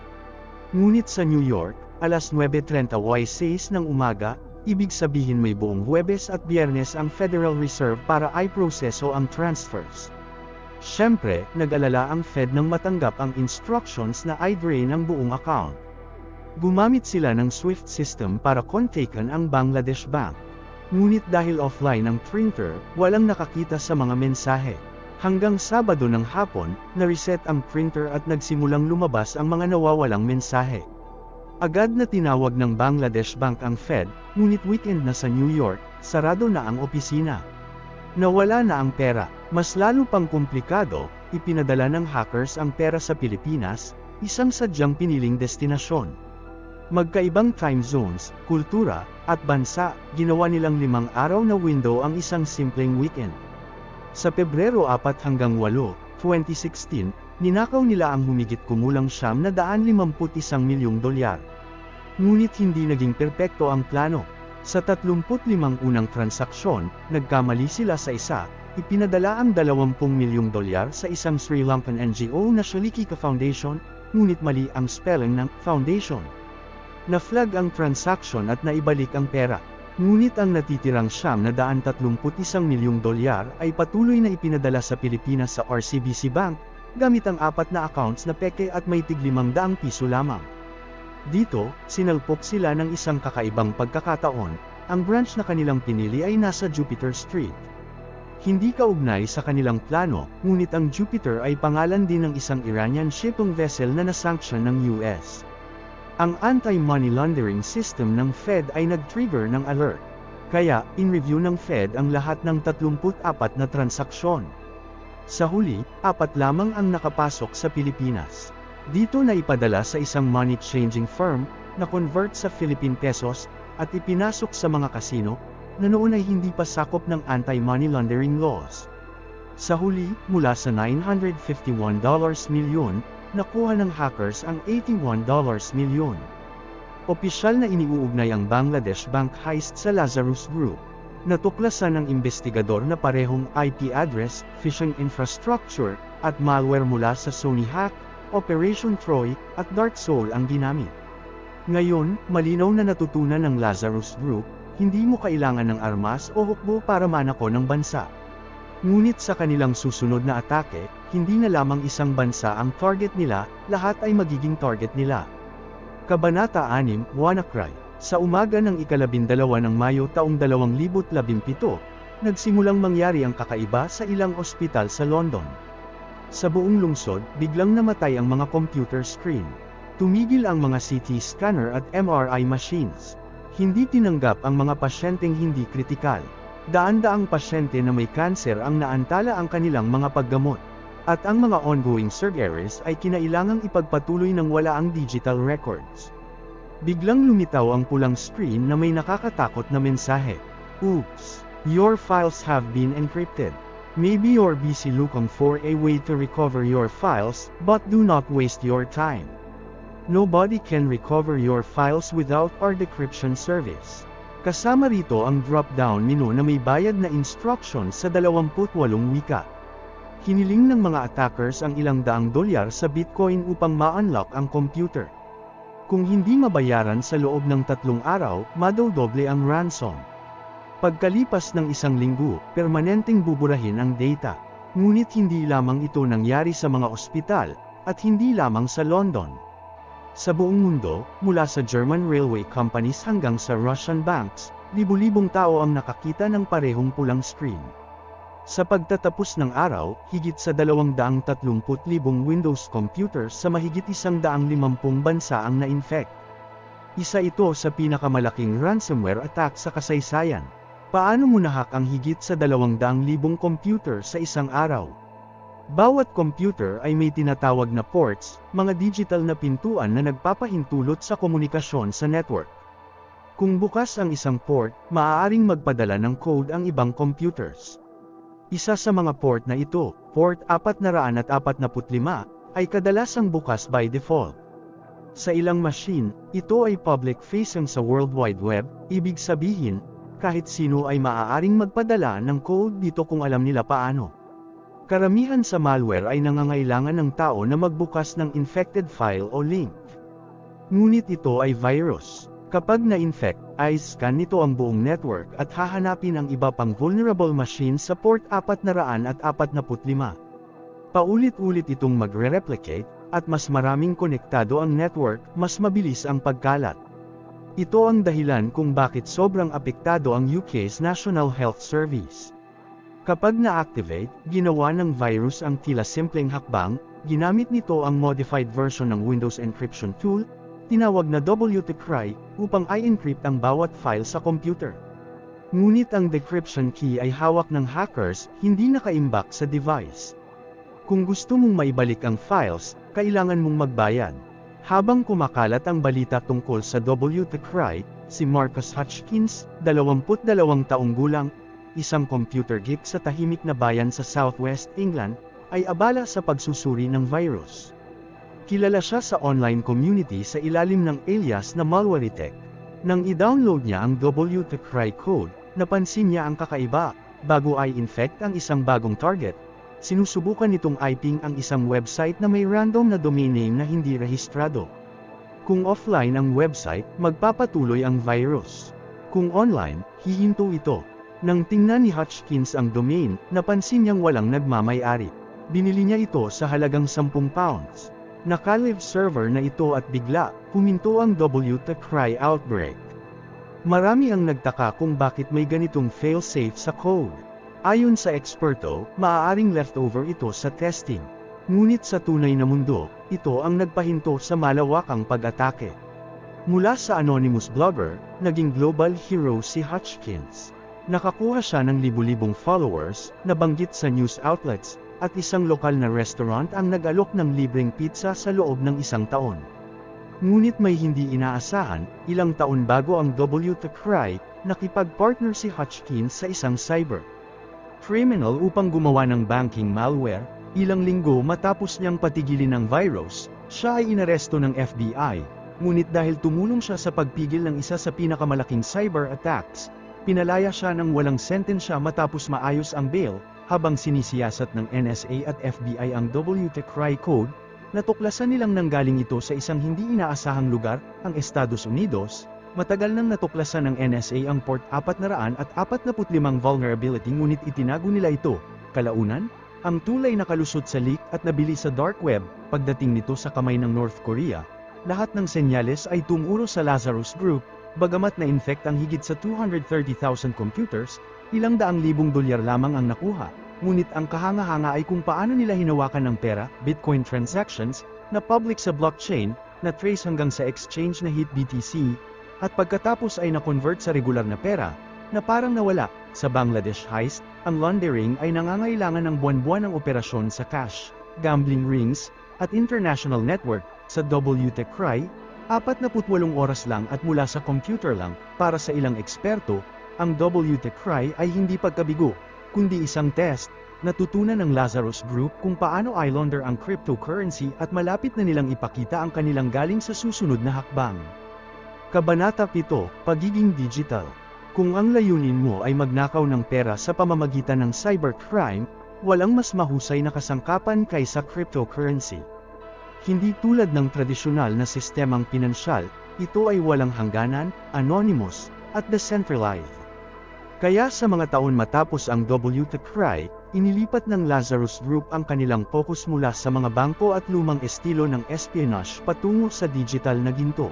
Ngunit sa New York, alas 9:30 Y6 ng umaga, ibig sabihin may buong Huwebes at Biyernes ang Federal Reserve para i-proseso ang transfers. Siyempre, nag-alala ang Fed nang matanggap ang instructions na i-drain ang buong account. Gumamit sila ng Swift system para kontakan ang Bangladesh Bank. Ngunit dahil offline ang printer, walang nakakita sa mga mensahe. Hanggang Sabado ng hapon, na-reset ang printer at nagsimulang lumabas ang mga nawawalang mensahe. Agad na tinawag ng Bangladesh Bank ang Fed, ngunit weekend na sa New York, sarado na ang opisina. Nawala na ang pera. Mas lalo pang komplikado, ipinadala ng hackers ang pera sa Pilipinas, isang sadyang piniling destinasyon. Magkaibang time zones, kultura, at bansa, ginawa nilang 5 araw na window ang isang simpleng weekend. Sa Pebrero 4 hanggang 8, 2016, ninakaw nila ang humigit kumulang $951 milyong. Ngunit hindi naging perpekto ang plano. Sa 35 unang transaksyon, nagkamali sila sa isa, ipinadala ang $20 milyong sa isang Sri Lankan NGO na Shalika Foundation, ngunit mali ang spelling ng foundation. Na-flag ang transaction at naibalik ang pera. Ngunit ang natitirang $931 milyong ay patuloy na ipinadala sa Pilipinas sa RCBC Bank, gamit ang 4 na accounts na peke at may tig ₱500 lamang. Dito, sinalpok sila ng isang kakaibang pagkakataon, ang branch na kanilang pinili ay nasa Jupiter Street. Hindi kaugnay sa kanilang plano, ngunit ang Jupiter ay pangalan din ng isang Iranian shipping vessel na nasanction ng US. Ang anti-money laundering system ng Fed ay nag-trigger ng alert. Kaya, in-review ng Fed ang lahat ng 34 na transaksyon. Sa huli, 4 lamang ang nakapasok sa Pilipinas. Dito na ipadala sa isang money-changing firm, na convert sa Philippine pesos, at ipinasok sa mga kasino, na noon ay hindi pa sakop ng anti-money laundering laws. Sa huli, mula sa $951 milyon, nakuha ng hackers ang $81 milyon. Opisyal na iniuugnay ang Bangladesh Bank heist sa Lazarus Group. Natuklasan ng investigador na parehong IP address, phishing infrastructure, at malware mula sa Sony Hack, Operation Troy, at Dark Soul ang ginamit. Ngayon, malinaw na natutunan ng Lazarus Group, hindi mo kailangan ng armas o hukbo para manako ng bansa. Ngunit sa kanilang susunod na atake, hindi na lamang isang bansa ang target nila, lahat ay magiging target nila. Kabanata 6, WannaCry. Sa umaga ng ika-12 ng Mayo taong 2017, nagsimulang mangyari ang kakaiba sa ilang ospital sa London. Sa buong lungsod, biglang namatay ang mga computer screen. Tumigil ang mga CT scanner at MRI machines. Hindi tinanggap ang mga pasyenteng hindi kritikal. Daan-daang pasyente na may kanser ang naantala ang kanilang mga paggamot. At ang mga ongoing surgeries ay kinailangang ipagpatuloy ng wala ang digital records. Biglang lumitaw ang pulang screen na may nakakatakot na mensahe. Oops! Your files have been encrypted. Maybe you're busy looking for a way to recover your files, but do not waste your time. Nobody can recover your files without our decryption service. Kasama rito ang drop-down menu na may bayad na instruction sa 28 wika. Hiniling ng mga attackers ang ilang daang dolyar sa Bitcoin upang ma-unlock ang computer. Kung hindi mabayaran sa loob ng 3 araw, madodoble ang ransom. Pagkalipas ng 1 linggo, permanenteng buburahin ang data. Ngunit hindi lamang ito nangyari sa mga ospital, at hindi lamang sa London. Sa buong mundo, mula sa German railway companies hanggang sa Russian banks, libu-libong tao ang nakakita ng parehong pulang screen. Sa pagtatapos ng araw, higit sa 230,000 Windows computers sa mahigit 150 bansa ang na-infect. Isa ito sa pinakamalaking ransomware attack sa kasaysayan. Paano mo nahack ang higit sa 200,000 computer sa isang araw? Bawat computer ay may tinatawag na ports, mga digital na pintuan na nagpapahintulot sa komunikasyon sa network. Kung bukas ang isang port, maaaring magpadala ng code ang ibang computers. Isa sa mga port na ito, port 445, ay kadalasang bukas by default. Sa ilang machine, ito ay public-facing sa World Wide Web, ibig sabihin, kahit sino ay maaaring magpadala ng code dito kung alam nila paano. Karamihan sa malware ay nangangailangan ng tao na magbukas ng infected file o link. Ngunit ito ay virus. Kapag na-infect, ay scan nito ang buong network at hahanapin ang iba pang vulnerable machine sa port 445. Paulit-ulit itong magre-replicate, at mas maraming konektado ang network, mas mabilis ang pagkalat. Ito ang dahilan kung bakit sobrang apektado ang UK's National Health Service. Kapag na-activate, ginawa ng virus ang tila simpleng hakbang, ginamit nito ang modified version ng Windows encryption tool, tinawag na WTCry, upang i-encrypt ang bawat file sa computer. Ngunit ang decryption key ay hawak ng hackers, hindi nakaimbak sa device. Kung gusto mong maibalik ang files, kailangan mong magbayad. Habang kumakalat ang balita tungkol sa WTCry, si Marcus Hutchins, 22 taong gulang, isang computer geek sa tahimik na bayan sa Southwest England, ay abala sa pagsusuri ng virus. Kilala siya sa online community sa ilalim ng alias na Malwaritech. Nang i-download niya ang WTCry code, napansin niya ang kakaiba. Bago i-infect ang isang bagong target, sinusubukan nitong i-ping ang isang website na may random na domain name na hindi rehistrado. Kung offline ang website, magpapatuloy ang virus. Kung online, hihinto ito. Nang tingnan ni Hutchins ang domain, napansin niyang walang nagmamay-ari. Binili niya ito sa halagang £10. Naka-live server na ito at bigla, huminto ang WTCry outbreak. Marami ang nagtaka kung bakit may ganitong fail-safe sa code. Ayon sa eksperto, maaaring leftover ito sa testing. Ngunit sa tunay na mundo, ito ang nagpahinto sa malawakang pag-atake. Mula sa anonymous blogger, naging global hero si Hutchins. Nakakuha siya ng libu-libong followers, nabanggit sa news outlets, at isang lokal na restaurant ang nag-alok ng libreng pizza sa loob ng isang taon. Ngunit may hindi inaasahan, ilang taon bago ang WannaCry, nakipag-partner si Hutchins sa isang cyber criminal upang gumawa ng banking malware. Ilang linggo matapos niyang patigilin ang virus, siya ay inaresto ng FBI, ngunit dahil tumulong siya sa pagpigil ng isa sa pinakamalaking cyber attacks, pinalaya siya ng walang sentensya matapos maayos ang bail, habang sinisiyasat ng NSA at FBI ang WannaCry code. Natuklasan nilang nanggaling ito sa isang hindi inaasahang lugar, ang Estados Unidos. Matagal nang natuklasan ng NSA ang port 445 vulnerability ngunit itinago nila ito. Kalaunan, ang tulay nakalusot sa leak at nabili sa dark web. Pagdating nito sa kamay ng North Korea, lahat ng senyales ay tumuro sa Lazarus Group. Bagamat na-infect ang higit sa 230,000 computers, ilang daang libong dolyar lamang ang nakuha. Ngunit ang kahanga-hanga ay kung paano nila hinawakan ng pera, Bitcoin transactions, na public sa blockchain, na trace hanggang sa exchange na HitBTC, at pagkatapos ay na-convert sa regular na pera, na parang nawala. Sa Bangladesh heist, ang laundering ay nangangailangan ng buwan-buwan ng operasyon sa cash, gambling rings, at international network. Sa WannaCry, 48 oras lang at mula sa computer lang. Para sa ilang eksperto, ang WannaCry ay hindi pagkabigo, kundi isang test. Natutunan ng Lazarus Group kung paano i-launder ang cryptocurrency at malapit na nilang ipakita ang kanilang galing sa susunod na hakbang. Kabanata 7, Pagiging Digital. Kung ang layunin mo ay magnakaw ng pera sa pamamagitan ng cybercrime, walang mas mahusay na kasangkapan kaysa cryptocurrency. Hindi tulad ng tradisyonal na sistemang pinansyal, ito ay walang hangganan, anonymous, at decentralized. Kaya sa mga taon matapos ang WannaCry, inilipat ng Lazarus Group ang kanilang focus mula sa mga bangko at lumang estilo ng espionage patungo sa digital na ginto.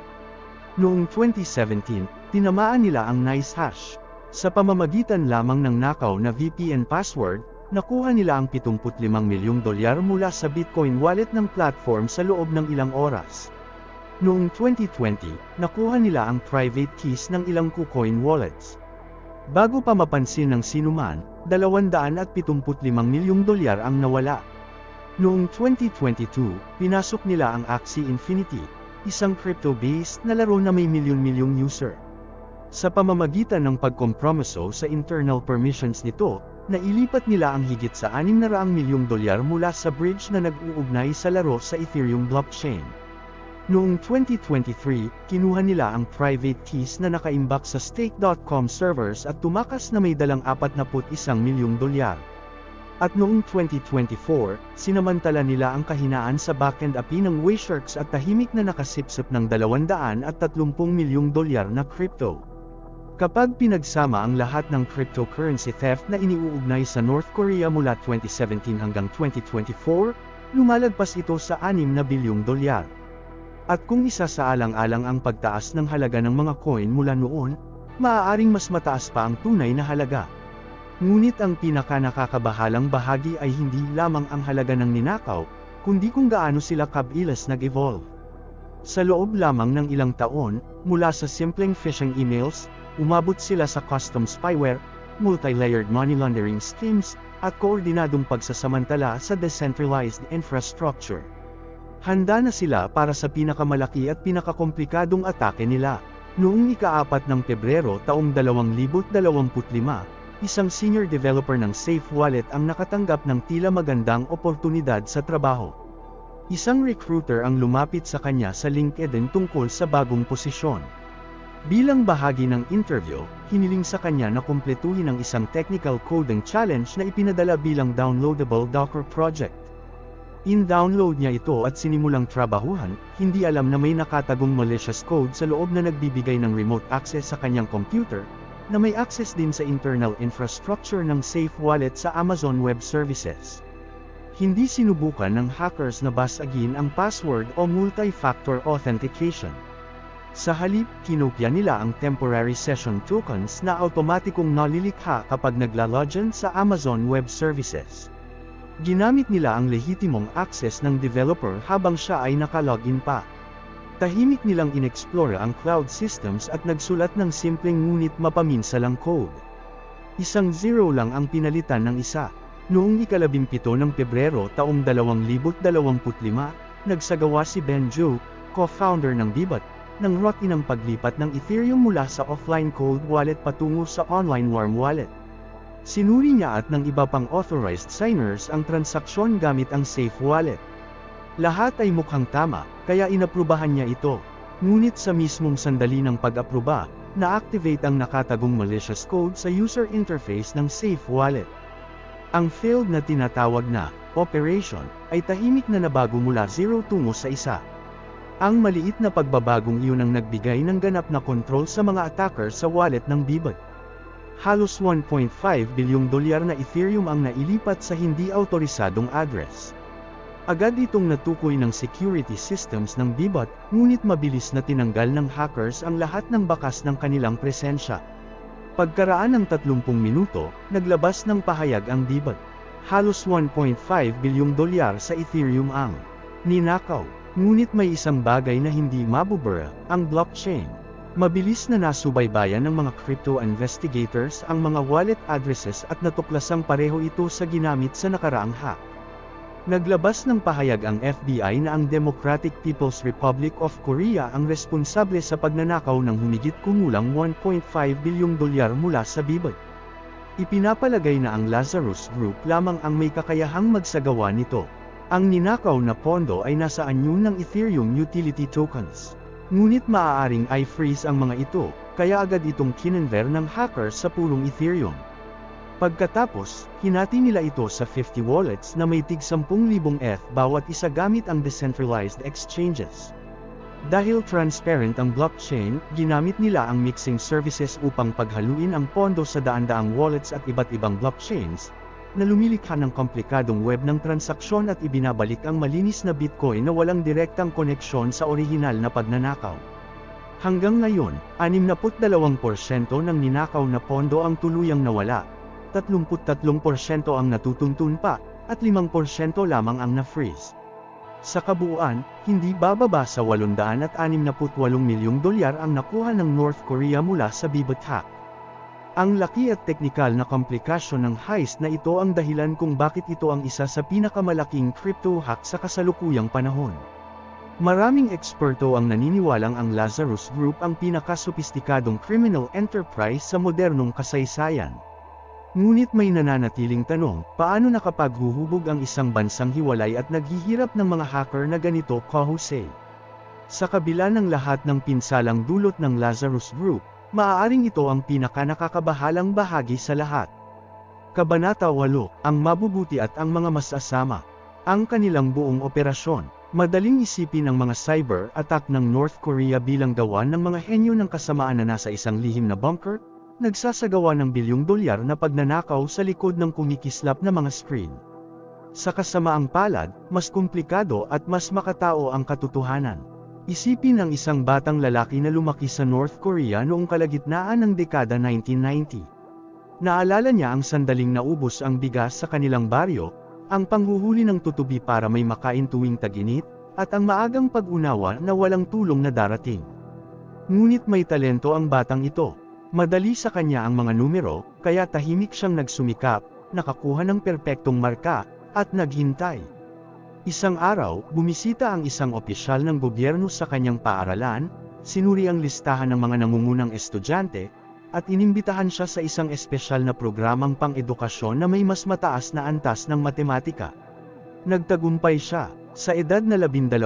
Noong 2017, tinamaan nila ang NiceHash. Sa pamamagitan lamang ng nakaw na VPN password, nakuha nila ang 75 milyong dolyar mula sa Bitcoin wallet ng platform sa loob ng ilang oras. Noong 2020, nakuha nila ang private keys ng ilang KuCoin wallets. Bago pa mapansin ng sinuman, 275 milyong dolyar ang nawala. Noong 2022, pinasok nila ang Axie Infinity, isang crypto-based na laro na may milyon-milyong user. Sa pamamagitan ng pagkompromiso sa internal permissions nito, nailipat nila ang higit sa 600 milyong dolyar mula sa bridge na nag-uugnay sa laro sa Ethereum blockchain. Noong 2023, kinuha nila ang private keys na nakaimbak sa Stake.com servers at tumakas na may dalang 41 milyong dolyar. At noong 2024, sinamantala nila ang kahinaan sa backend API ng Waysharks at tahimik na nakasipsip ng 230 milyong dolyar na crypto. Kapag pinagsama ang lahat ng cryptocurrency theft na iniuugnay sa North Korea mula 2017 hanggang 2024, lumalagpas ito sa 6 na bilyong dolyar. At kung isa sa alang-alang ang pagtaas ng halaga ng mga coin mula noon, maaaring mas mataas pa ang tunay na halaga. Ngunit ang pinaka-nakakabahalang bahagi ay hindi lamang ang halaga ng ninakaw, kundi kung gaano sila kabilis nag-evolve. Sa loob lamang ng ilang taon, mula sa simpleng phishing emails, umabot sila sa custom spyware, multi-layered money laundering schemes, at koordinadong pagsasamantala sa decentralized infrastructure. Handa na sila para sa pinakamalaki at pinakakomplikadong atake nila. Noong ika-4 ng Pebrero taong 2025, isang senior developer ng Safe Wallet ang nakatanggap ng tila magandang oportunidad sa trabaho. Isang recruiter ang lumapit sa kanya sa LinkedIn tungkol sa bagong posisyon. Bilang bahagi ng interview, hiniling sa kanya na kumpletuhin ang isang technical coding challenge na ipinadala bilang downloadable Docker project. In-download niya ito at sinimulang trabahuhan, hindi alam na may nakatagong malicious code sa loob na nagbibigay ng remote access sa kanyang computer, na may access din sa internal infrastructure ng Safe Wallet sa Amazon Web Services. Hindi sinubukan ng hackers na basagin ang password o multi-factor authentication. Sa halip, kinopya nila ang temporary session tokens na automatikong nalilikha kapag naglalogin sa Amazon Web Services. Ginamit nila ang lehitimong access ng developer habang siya ay nakalogin pa. Tahimik nilang inexplore ang cloud systems at nagsulat ng simpleng ngunit mapaminsalang code. Isang zero lang ang pinalitan ng isa. Noong ika-17 ng Pebrero taong 2025, nagsagawa si Ben Zhou, co-founder ng Bybit, ng rutinang paglipat ng Ethereum mula sa offline cold wallet patungo sa online warm wallet. Sinuri niya at ng iba pang authorized signers ang transaksyon gamit ang Safe Wallet. Lahat ay mukhang tama, kaya inaprubahan niya ito. Ngunit sa mismong sandali ng pag-aproba, na-activate ang nakatagong malicious code sa user interface ng Safe Wallet. Ang failed na tinatawag na operation ay tahimik na nabago mula 0 tungo sa 1. Ang maliit na pagbabagong iyon ang nagbigay ng ganap na kontrol sa mga attacker sa wallet ng Bybit. Halos $1.5 bilyong na Ethereum ang nailipat sa hindi autorisadong address. Agad itong natukoy ng security systems ng Bybit, ngunit mabilis na tinanggal ng hackers ang lahat ng bakas ng kanilang presensya. Pagkaraan ng 30 minuto, naglabas ng pahayag ang Bybit. Halos $1.5 bilyong sa Ethereum ang ninakaw. Ngunit may isang bagay na hindi mabubura, ang blockchain. Mabilis na nasubaybayan ng mga crypto investigators ang mga wallet addresses at natuklasang pareho ito sa ginamit sa nakaraang hack. Naglabas ng pahayag ang FBI na ang Democratic People's Republic of Korea ang responsable sa pagnanakaw ng humigit kumulang $1.5 bilyong mula sa Bybit. Ipinapalagay na ang Lazarus Group lamang ang may kakayahang magsagawa nito. Ang ninakaw na pondo ay nasa anyo ng Ethereum utility tokens. Ngunit maaaring i-freeze ang mga ito, kaya agad itong kinonvert ng hackers sa pulong Ethereum. Pagkatapos, hinati nila ito sa 50 wallets na may tig 10,000 ETH bawat isa gamit ang decentralized exchanges. Dahil transparent ang blockchain, ginamit nila ang mixing services upang paghaluin ang pondo sa daan-daang wallets at iba't ibang blockchains, na lumilikha ng komplikadong web ng transaksyon at ibinabalik ang malinis na Bitcoin na walang direktang koneksyon sa orihinal na pagnanakaw. Hanggang ngayon, 62% ng ninakaw na pondo ang tuluyang nawala, 33% ang natutuntun pa, at 5% lamang ang na-freeze. Sa kabuuan, hindi bababa sa $868 milyong ang nakuha ng North Korea mula sa Bybit hack. Ang laki at teknikal na komplikasyon ng heist na ito ang dahilan kung bakit ito ang isa sa pinakamalaking crypto hack sa kasalukuyang panahon. Maraming eksperto ang naniniwalang ang Lazarus Group ang pinakasopistikadong criminal enterprise sa modernong kasaysayan. Ngunit may nananatiling tanong, paano nakapaghuhubog ang isang bansang hiwalay at naghihirap ng mga hacker na ganito kahusay? Sa kabila ng lahat ng pinsalang dulot ng Lazarus Group, maaaring ito ang pinakanakakabahalang bahagi sa lahat. Kabanata 8, ang mabubuti at ang mga masasama. Ang kanilang buong operasyon. Madaling isipin ang mga cyber attack ng North Korea bilang gawa ng mga henyo ng kasamaan na nasa isang lihim na bunker, nagsasagawa ng bilyong dolyar na pagnanakaw sa likod ng kumikislap na mga screen. Sa kasamaang palad, mas komplikado at mas makatao ang katotohanan. Isipin ang isang batang lalaki na lumaki sa North Korea noong kalagitnaan ng dekada 1990. Naalala niya ang sandaling naubos ang bigas sa kanilang baryo, ang panghuhuli ng tutubi para may makain tuwing tag-init, at ang maagang pag-unawa na walang tulong na darating. Ngunit may talento ang batang ito. Madali sa kanya ang mga numero, kaya tahimik siyang nagsumikap, nakakuha ng perpektong marka, at naghintay. Isang araw, bumisita ang isang opisyal ng gobyerno sa kanyang paaralan, sinuri ang listahan ng mga nangungunang estudyante, at inimbitahan siya sa isang espesyal na programang pang-edukasyon na may mas mataas na antas ng matematika. Nagtagumpay siya. Sa edad na 12,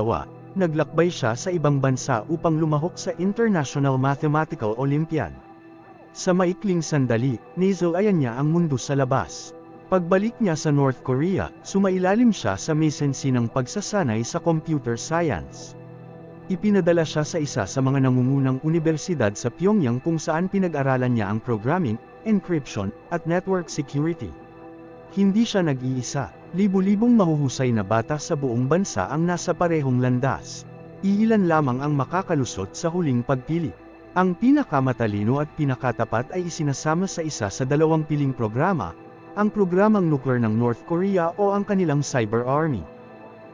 naglakbay siya sa ibang bansa upang lumahok sa International Mathematical Olympiad. Sa maikling sandali, nailayan niya ang mundo sa labas. Pagbalik niya sa North Korea, sumailalim siya sa mesensi ng pagsasanay sa computer science. Ipinadala siya sa isa sa mga nangungunang unibersidad sa Pyongyang kung saan pinag-aralan niya ang programming, encryption, at network security. Hindi siya nag-iisa. Libu-libong mahuhusay na bata sa buong bansa ang nasa parehong landas. Iilan lamang ang makakalusot sa huling pagpili. Ang pinakamatalino at pinakatapat ay isinasama sa isa sa dalawang piling programa, ang programang nuclear ng North Korea o ang kanilang cyber army.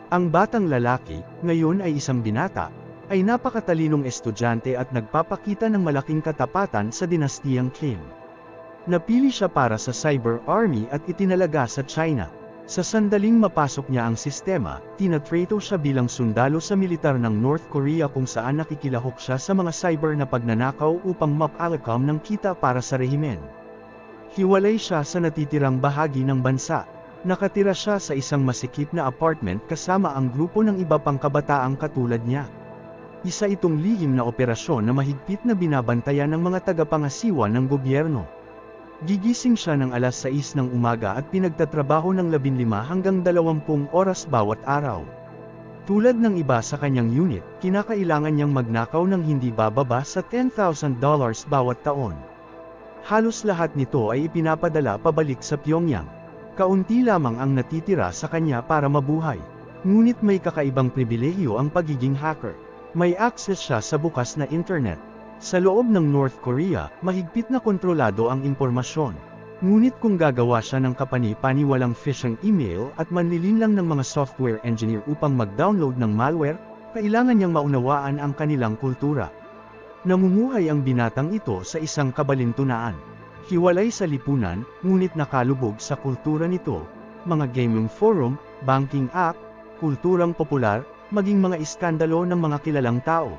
Ang batang lalaki, ngayon ay isang binata, ay napakatalinong estudyante at nagpapakita ng malaking katapatan sa dinastiyang Kim. Napili siya para sa Cyber Army at itinalaga sa China. Sa sandaling mapasok niya ang sistema, tinatrato siya bilang sundalo sa militar ng North Korea kung saan nakikilahok siya sa mga cyber na pagnanakaw upang mapalakam ng kita para sa rehimen. Hiwalay siya sa natitirang bahagi ng bansa. Nakatira siya sa isang masikip na apartment kasama ang grupo ng iba pang kabataang katulad niya. Isa itong lihim na operasyon na mahigpit na binabantayan ng mga tagapangasiwa ng gobyerno. Gigising siya ng alas 6 ng umaga at pinagtatrabaho ng 15 hanggang 20 oras bawat araw. Tulad ng iba sa kanyang unit, kinakailangan niyang magnakaw ng hindi bababa sa $10,000 bawat taon. Halos lahat nito ay ipinapadala pabalik sa Pyongyang. Kaunti lamang ang natitira sa kanya para mabuhay. Ngunit may kakaibang pribilehyo ang pagiging hacker. May access siya sa bukas na internet. Sa loob ng North Korea, mahigpit na kontrolado ang impormasyon. Ngunit kung gagawa siya ng kapani-paniwalang phishing email at manlilinlang ng mga software engineer upang mag-download ng malware, kailangan niyang maunawaan ang kanilang kultura. Namumuhay ang binatang ito sa isang kabalintunaan. Hiwalay sa lipunan, ngunit nakalubog sa kultura nito, mga gaming forum, banking app, kulturang popular, maging mga iskandalo ng mga kilalang tao.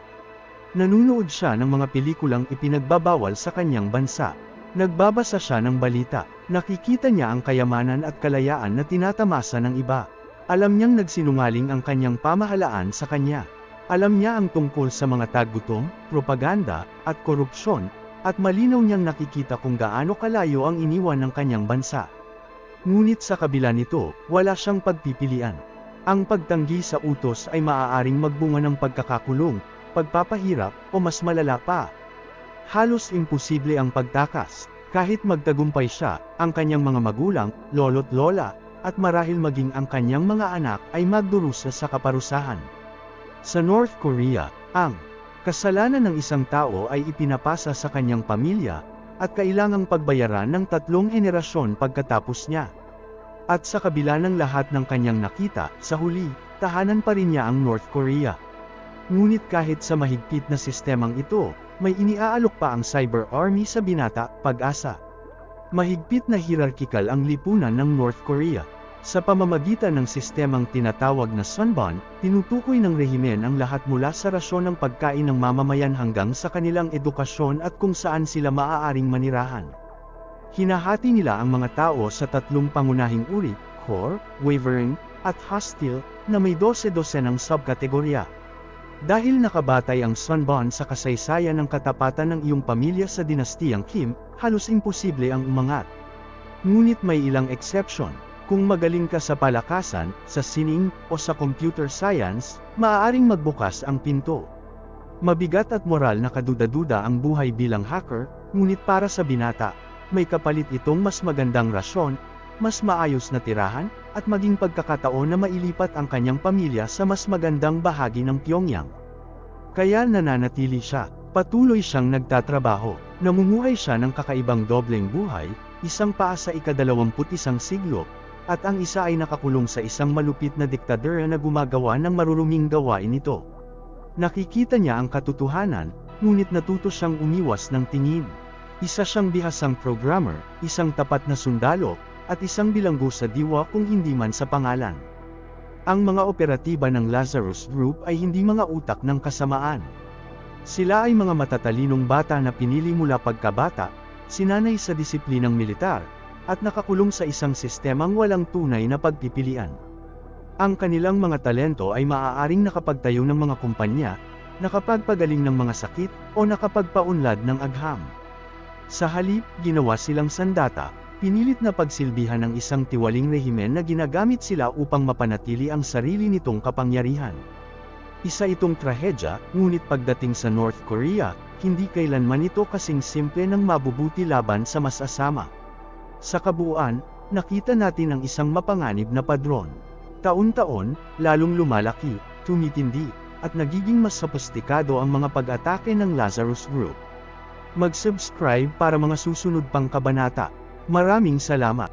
Nanunood siya ng mga pelikulang ipinagbabawal sa kanyang bansa. Nagbabasa siya ng balita. Nakikita niya ang kayamanan at kalayaan na tinatamasa ng iba. Alam niyang nagsinungaling ang kanyang pamahalaan sa kanya. Alam niya ang tungkol sa mga tagutom, propaganda, at korupsyon, at malinaw niyang nakikita kung gaano kalayo ang iniwan ng kanyang bansa. Ngunit sa kabila nito, wala siyang pagpipilian. Ang pagtanggi sa utos ay maaaring magbunga ng pagkakakulong, pagpapahirap, o mas malala pa. Halos imposible ang pagtakas. Kahit magtagumpay siya, ang kanyang mga magulang, lolo't lola, at marahil maging ang kanyang mga anak ay magdurusa sa kaparusahan. Sa North Korea, ang kasalanan ng isang tao ay ipinapasa sa kanyang pamilya, at kailangang pagbayaran ng 3 henerasyon pagkatapos niya. At sa kabila ng lahat ng kanyang nakita, sa huli, tahanan pa rin niya ang North Korea. Ngunit kahit sa mahigpit na sistemang ito, may iniaalok pa ang Cyber Army sa binata, pag-asa. Mahigpit na hierarkikal ang lipunan ng North Korea. Sa pamamagitan ng sistemang tinatawag na Sunbon, tinutukoy ng rehimen ang lahat mula sa rasyon ng pagkain ng mamamayan hanggang sa kanilang edukasyon at kung saan sila maaaring manirahan. Hinahati nila ang mga tao sa 3 pangunahing uri, core, wavering, at hostile, na may 12 ng subkategorya. Dahil nakabatay ang Sunbon sa kasaysayan ng katapatan ng iyong pamilya sa dinastiyang Kim, halos imposible ang umangat. Ngunit may ilang exception. Kung magaling ka sa palakasan, sa sining, o sa computer science, maaaring magbukas ang pinto. Mabigat at moral na kaduda-duda ang buhay bilang hacker, ngunit para sa binata, may kapalit itong mas magandang rasyon, mas maayos na tirahan, at maging pagkakataon na mailipat ang kanyang pamilya sa mas magandang bahagi ng Pyongyang. Kaya nananatili siya, patuloy siyang nagtatrabaho, namumuhay siya ng kakaibang dobleng buhay, isang paa sa ika-21 siglo, at ang isa ay nakakulong sa isang malupit na diktador na gumagawa ng maruruming gawain ito. Nakikita niya ang katotohanan, ngunit natuto siyang umiwas ng tingin. Isa siyang bihasang programmer, isang tapat na sundalo, at isang bilanggo sa diwa kung hindi man sa pangalan. Ang mga operatiba ng Lazarus Group ay hindi mga utak ng kasamaan. Sila ay mga matatalinong bata na pinili mula pagkabata, sinanay sa disiplinang militar, at nakakulong sa isang sistemang walang tunay na pagpipilian. Ang kanilang mga talento ay maaaring nakapagtayo ng mga kumpanya, nakapagpagaling ng mga sakit, o nakapagpaunlad ng agham. Sa halip, ginawa silang sandata, pinilit na pagsilbihan ng isang tiwaling rehimen na ginagamit sila upang mapanatili ang sarili nitong kapangyarihan. Isa itong trahedya, ngunit pagdating sa North Korea, hindi kailanman ito kasing simple ng mabubuti laban sa masasama. Sa kabuuan, nakita natin ang isang mapanganib na padron. Taon-taon, lalong lumalaki, tumitindi, at nagiging mas sophisticado ang mga pag-atake ng Lazarus Group. Mag-subscribe para mga susunod pang kabanata. Maraming salamat.